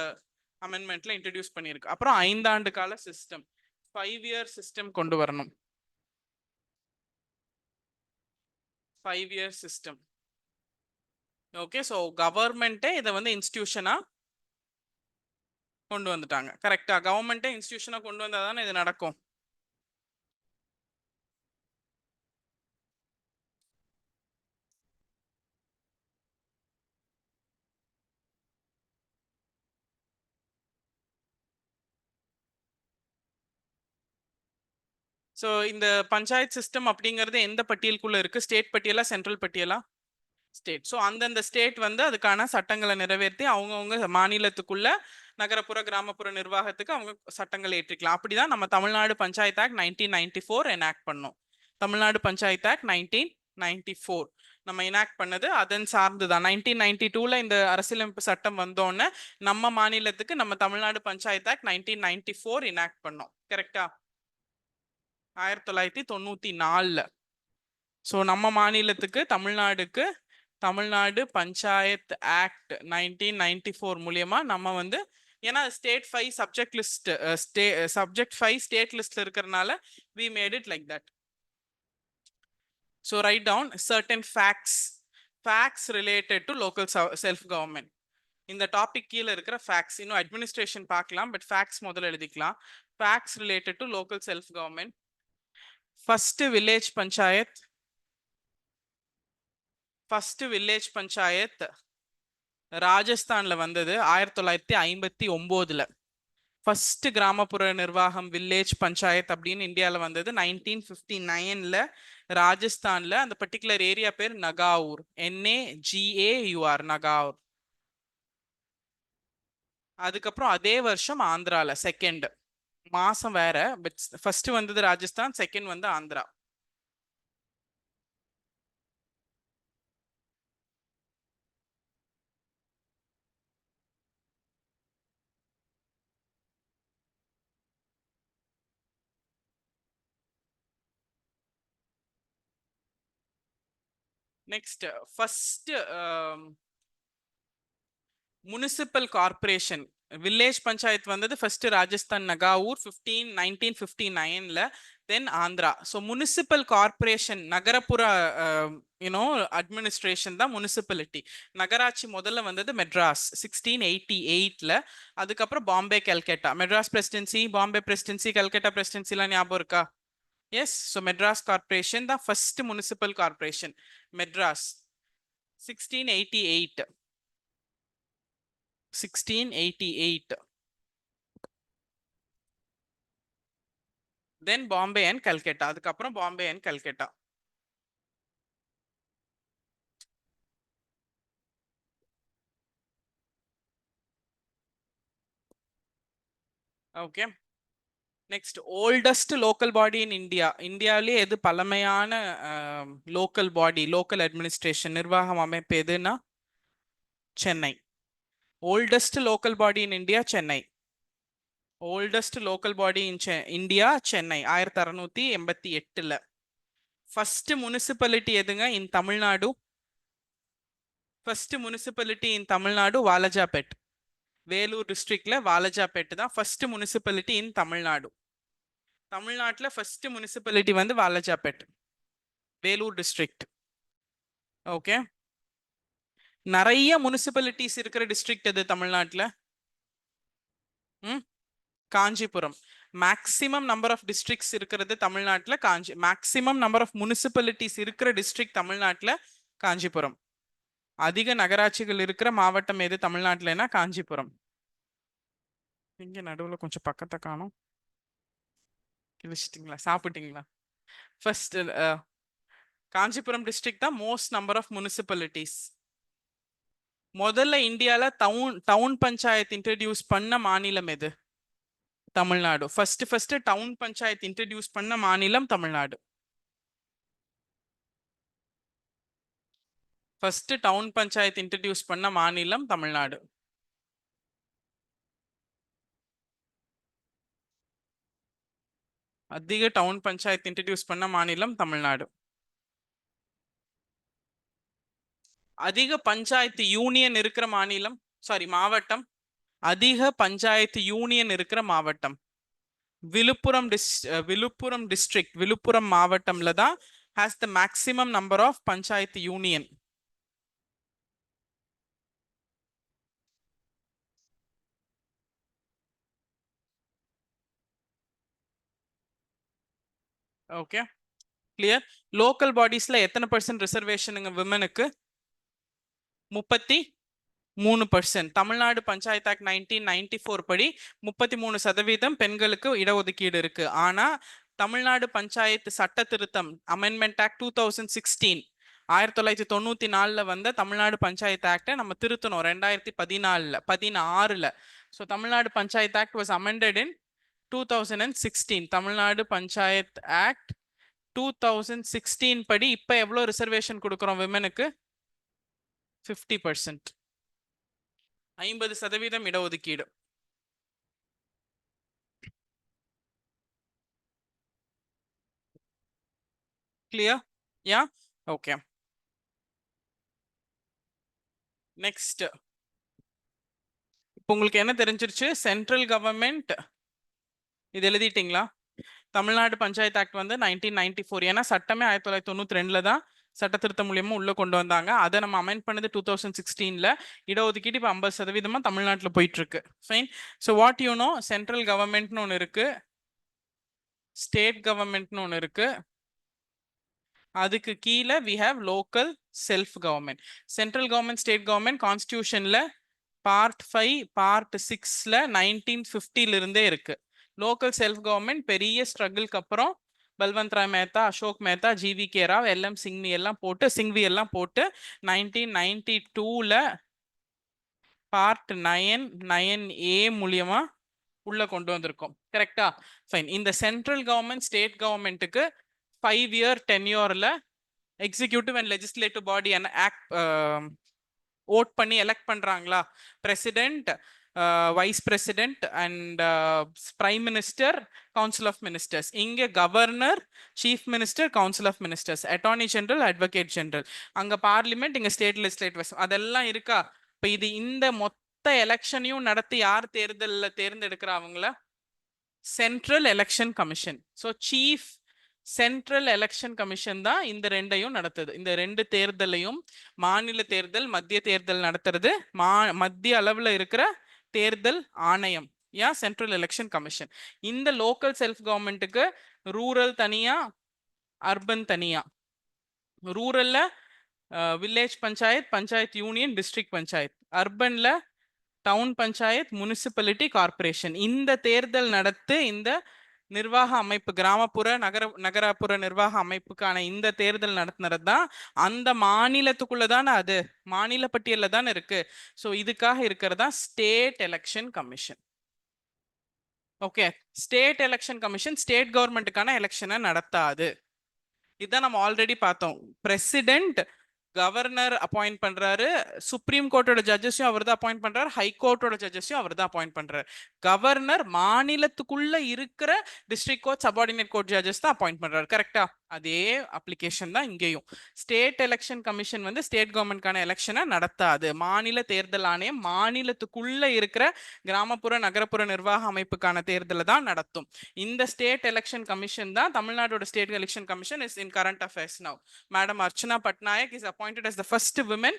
அமெண்ட்மெண்ட்ல இன்ட்ரடியூஸ் பண்ணியிருக்கு. அப்புறம் 5 ஆண்டு கால சிஸ்டம், 5-year சிஸ்டம் கொண்டு வரணும். 5-year system. ஓகே, ஸோ கவர்மெண்ட்டே இதை வந்து இன்ஸ்டிடியூஷனா கொண்டு வந்துட்டாங்க. கரெக்டா? கவர்மெண்ட்டே இன்ஸ்டிடியூஷனா கொண்டு வந்தா தானே இது நடக்கும். ஸோ இந்த பஞ்சாயத்து சிஸ்டம் அப்படிங்கிறது எந்த பட்டியலுக்குள்ள இருக்கு? ஸ்டேட் பட்டியலா, சென்ட்ரல் பட்டியலா? ஸ்டேட். ஸோ அந்தந்த ஸ்டேட் வந்து அதுக்கான சட்டங்களை நிறைவேற்றி அவங்கவுங்க மாநிலத்துக்குள்ள நகரப்புற கிராமப்புற நிர்வாகத்துக்கு அவங்க சட்டங்கள் ஏற்றிக்கலாம். அப்படிதான் நம்ம தமிழ்நாடு பஞ்சாயத்து ஆக்ட் 1994 எனாக்ட் பண்ணோம். தமிழ்நாடு பஞ்சாயத்து ஆக்ட் 1994 நம்ம எனாக்ட் பண்ணது அதன் சார்ந்துதான். 1992ல இந்த அரசியலமைப்பு சட்டம் வந்தோடனே நம்ம மாநிலத்துக்கு நம்ம தமிழ்நாடு பஞ்சாயத்து ஆக்ட் 1994 எனாக்ட் பண்ணோம். கரெக்டா? 1994ல. ஸோ நம்ம மாநிலத்துக்கு தமிழ்நாடுக்கு தமிழ்நாடு பஞ்சாயத் ஆக்ட் 1994 மூலியமா நம்ம வந்து, ஏன்னா state 5 subject list, subject 5 state லிஸ்ட்ல இருக்கிறதுனால we made it like that. So write down certain facts related to local self government. இந்த டாபிக் கீழே இருக்கிற ஃபேக்ட்ஸ், இன்னும் அட்மினிஸ்ட்ரேஷன் பார்க்கலாம், பட் ஃபேக்ட்ஸ் முதல்ல எழுதிக்கலாம். Facts related to local self government. First village panchayat ராஜஸ்தான்ல வந்தது 1959. ஃபர்ஸ்ட் கிராமப்புற நிர்வாகம் வில்லேஜ் பஞ்சாயத் அப்படின்னு இந்தியாவில் வந்தது 1959ல ராஜஸ்தான்ல. அந்த பர்டிகுலர் ஏரியா பேர் நகாவுர், NAGAUR, நகாவுர். அதுக்கப்புறம் அதே வருஷம் ஆந்திரால செகண்ட், மாசம் வேற, பட் ஃபர்ஸ்ட் வந்தது ராஜஸ்தான், செகண்ட் வந்து Andhra. Next first municipal corporation village panchayat வந்தது ஃபர்ஸ்ட் ராஜஸ்தான் நகாவூர் 1959ல, then Andhra. So municipal corporation நகரப்புற அட்மினிஸ்ட்ரேஷன் தான் முனிசிபாலிட்டி. நகராட்சி முதல்ல வந்தது மெட்ராஸ் 1688ல. அதுக்கப்புறம் பாம்பே, கல்கட்டா. மெட்ராஸ் பிரசிடென்சி, பாம்பே பிரசிடென்சி, கல்கட்டா பிரசிடென்சிலாம் ஞாபகம் இருக்கா? எஸ். ஸோ மெட்ராஸ் கார்பரேஷன் தான் first municipal corporation. Madras 1688. Then Bombay and Calcutta. அதுக்கப்புறம் Bombay and Calcutta. Okay. Next oldest local body in India. இந்தியாவிலே எது பழமையான லோக்கல் பாடி, லோக்கல் அட்மினிஸ்ட்ரேஷன் நிர்வாகம் அமைப்பு எதுனா Chennai. Oldest local body in India Chennai. Oldest local body in India Chennai 1688ல. First municipality எதுங்க in Tamil Nadu? First municipality in Tamil Nadu Walajapet. Vellore டிஸ்ட்ரிக்ட்ல வாலஜாபேட் தான் ஃபர்ஸ்ட் முனிசிபாலிட்டி இன் தமிழ்நாடு. தமிழ்நாட்டில் ஃபர்ஸ்ட் முனிசிபாலிட்டி வந்து வாலஜாபேட், வேலூர் டிஸ்ட்ரிக்ட். ஓகே. நிறைய முனிசிபாலிட்டிஸ் இருக்கிற டிஸ்ட்ரிக்ட் எது தமிழ்நாட்டில்? Kanchipuram. Maximum number of districts இருக்கிறது தமிழ்நாட்டில் மேக்சிமம் நம்பர் ஆஃப் முனிசிபாலிட்டிஸ் இருக்கிற டிஸ்ட்ரிக்ட் தமிழ்நாட்டில் காஞ்சிபுரம். அதிக நகராட்சிகள் இருக்கிற மாவட்டம் எது தமிழ்நாட்டில்னா காஞ்சிபுரம். இங்க நடுவில் கொஞ்சம் பக்கத்தை காணும், கிழிச்சிட்டிங்களா, சாப்பிட்டீங்களா? ஃபர்ஸ்ட் காஞ்சிபுரம் டிஸ்ட்ரிக்ட் தான் மோஸ்ட் நம்பர் ஆஃப் முனிசிபாலிட்டிஸ். முதல்ல இந்தியால டவுன் பஞ்சாயத்து இன்ட்ரடியூஸ் பண்ண மாநிலம் எது? Tamil Nadu. First town panchayat introduce பண்ண மாநிலம் Tamil Nadu. First town panchayat introduce பண்ண மாநிலம் தமிழ்நாடு. அதிக டவுன் பஞ்சாயத்து இன்ட்ரடியூஸ் பண்ண மாநிலம் தமிழ்நாடு. அதிக பஞ்சாயத்து யூனியன் இருக்கிற மாநிலம், மாவட்டம். அதிக பஞ்சாயத்து யூனியன் இருக்கிற மாவட்டம் விழுப்புரம் டிஸ்ட்ரிக்ட். விழுப்புரம் மாவட்டம்ல தான் has the maximum number of panchayat union. Okay, clear. Local பாடிஸ்ல எத்தனை % ரிசர்வேஷனுங்க விமனுக்கு? 33%. தமிழ்நாடு பஞ்சாயத்து ஆக்ட் 1994 படி 33% பெண்களுக்கு இடஒதுக்கீடு இருக்கு. ஆனா தமிழ்நாடு பஞ்சாயத்து சட்ட திருத்தம் அமெண்ட்மெண்ட் ஆக்ட் 2016 1994ல வந்த தமிழ்நாடு பஞ்சாயத்து ஆக்டை நம்ம திருத்தணும் 2016ல. So Tamil Nadu panchayat act was amended in 2016. Tamil Nadu panchayat act 2016 படி இப்ப எவ்வளவு ரிசர்வேஷன் கொடுக்குறோம் விமனுக்கு? 50%. 50% இடஒதுக்கீடு. கிளியர்? யா, ஓகே. நெக்ஸ்ட், இப்போ உங்களுக்கு என்ன தெரிஞ்சிருச்சு? சென்ட்ரல் கவர்மெண்ட் இது எழுதிட்டீங்களா? தமிழ்நாடு பஞ்சாயத்து ஆக்ட் வந்து 1994. ஏன்னா சட்டமே 1992ல தான் சட்ட திருத்தம் மூலியமா உள்ள கொண்டு வந்தாங்க. அதை நம்ம அமெண்ட் பண்ணது 2016ல. இடஒதுக்கீடு இப்போ 50% தமிழ்நாட்டில் போயிட்டு இருக்கு. Fine. So what you know, central கவர்மெண்ட்னு ஒன்று இருக்கு. ஸ்டேட் கவர்மெண்ட்னு ஒன்று இருக்கு. அதுக்கு கீழே we have local self government. Central government state government கான்ஸ்டியூஷன்ல பார்ட் 5 பார்ட் 6ல 1950 இருந்தே இருக்கு. லோக்கல் செல்ஃப் கவர்மெண்ட் பெரிய ஸ்ட்ரகிள்க்கு அப்புறம் பல்வந்த் ராய் மேத்தா, அசோக் மேத்தா, ஜிவிகே ராவ், எல்எம் சிங்வி எல்லாம் போட்டு 1992ல பார்ட் 9A மூலியமா உள்ள கொண்டு வந்திருக்கோம். கரெக்டா? ஃபைன். இந்த சென்ட்ரல் கவர்மெண்ட் ஸ்டேட் கவர்மெண்ட்டுக்கு 5-year tenure executive and legislative body act vote பண்ணி எலெக்ட் பண்றாங்களா? President, vice president and prime minister, council of ministers. இங்க governor, chief minister, council of ministers, attorney general, advocate general. அங்க parliament, இங்க state legislative. அதெல்லாம் இருக்கா? இப்ப இது இந்த மொத்த எலெக்ஷனையும் நடத்தி யார் தேர்ந்தெடுக்கிறவங்கள? Central election commission. So chief central election commission தான் இந்த ரெண்டையும் நடத்துது. இந்த ரெண்டு தேர்தலையும், மாநில தேர்தல், மத்திய தேர்தல் நடத்துறது மத்திய அளவுல இருக்கிற தேர்தல் ஆணையம், சென்ட்ரல் எலெக்ஷன் கமிஷன். இந்த லோக்கல் செல்ஃப் கவர்மெண்ட்டுக்கு ரூரல் தனியா, அர்பன் தனியா. ரூரல்ல village panchayat, panchayat union, district panchayat. அர்பன்ல டவுன் பஞ்சாயத், முனிசிபாலிட்டி, கார்பரேஷன். இந்த தேர்தல் நடத்து இந்த நிர்வாக அமைப்பு, கிராமப்புற நகரப்புற நிர்வாக அமைப்புக்கான இந்த தேர்தல் நடத்துனது தான் அந்த மாநிலத்துக்குள்ளதான, அது மாநில பட்டியல்ல தான் இருக்கு. ஸோ இதுக்காக இருக்கிறதா state election commission. Okay, state election commission state கவர்மெண்ட்டுக்கான எலெக்ஷனை நடத்தாது. இதுதான் நம்ம ஆல்ரெடி பார்த்தோம். பிரசிடென்ட் கவர்னர் அப்பாயிண்ட் பண்றாரு, சுப்ரீம் கோர்ட்டோட ஜட்ஜஸையும் அவர் தான் அப்பாயிண்ட் பண்றாரு, ஹை கோர்ட்டோட ஜட்ஜஸையும் அவர் தான் அப்பாயிண்ட் பண்றாரு. கவர்னர் மாநிலத்துக்குள்ள இருக்கிற district court, subordinate court judges தான் அப்பாயிண்ட் பண்றாரு. கரெக்டா? அதே அப்ளிகேஷன் தான் இங்கேயும். ஸ்டேட் எலெக்ஷன் கமிஷன் வந்து ஸ்டேட் கவர்மெண்ட்கான எலெக்ஷனை நடத்தாது. மாநில தேர்தல் ஆணையம் மாநிலத்துக்குள்ள இருக்கிற கிராமப்புற நகரப்புற நிர்வாக அமைப்புக்கான தேர்தலை தான் நடத்தும். இந்த ஸ்டேட் எலெக்ஷன் கமிஷன் தான் தமிழ்நாடோட state election commission is in current affairs now. Madam Archana Patnaik is appointed as the first women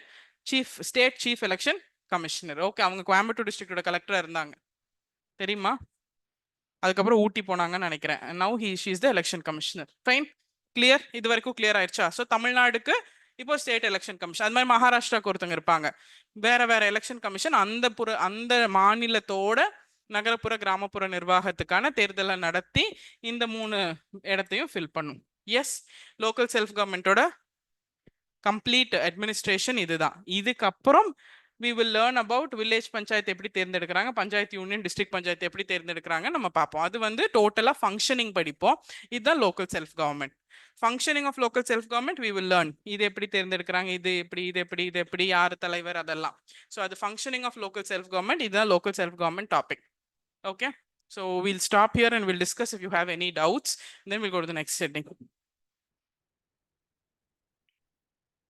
state chief election commissioner. Okay, அவங்க கோயம்புத்தூர் டிஸ்ட்ரிக்டோட கலெக்டரா இருந்தாங்க, தெரியுமா? அதுக்கப்புறம் ஊட்டி போனாங்கன்னு நினைக்கிறேன். now she is the election commissioner. fine, clear? இது வரைக்கும் clear ஆயிடுச்சா? ஸோ தமிழ்நாடுக்கு இப்போ ஸ்டேட் எலெக்ஷன் கமிஷன். அது மாதிரி மகாராஷ்டிராக்கு ஒருத்தங்க இருப்பாங்க, வேற எலெக்ஷன் கமிஷன். அந்த மாநிலத்தோட நகரப்புற கிராமப்புற நிர்வாகத்துக்கான தேர்தலை நடத்தி இந்த 3 இடத்தையும் ஃபில் பண்ணும். எஸ், லோக்கல் செல்ஃப் கவர்மெண்டோட கம்ப்ளீட் அட்மினிஸ்ட்ரேஷன் இதுதான். இதுக்கப்புறம் we will learn about village panchayat எப்படி தேர்ந்தெடுக்கிறாங்க, பஞ்சாயத்து யூனியன், டிஸ்ட்ரிக்ட் பஞ்சாயத்து எப்படி தேர்ந்தெடுக்கிறாங்க நம்ம பார்ப்போம். அது வந்து டோட்டலா ஃபங்க்ஷனிங் படிப்போம். இதுதான் local self government. Functioning of local self government we will learn. இது எப்படி தேர்ந்தெடுக்கிறாங்க, இது எப்படி யார் தலைவர், அதெல்லாம். ஸோ அது functioning of local self government. இதுதான் local self government topic. Okay, so we'll stop here and we'll discuss if you have any doubts, then we'll go to the next setting.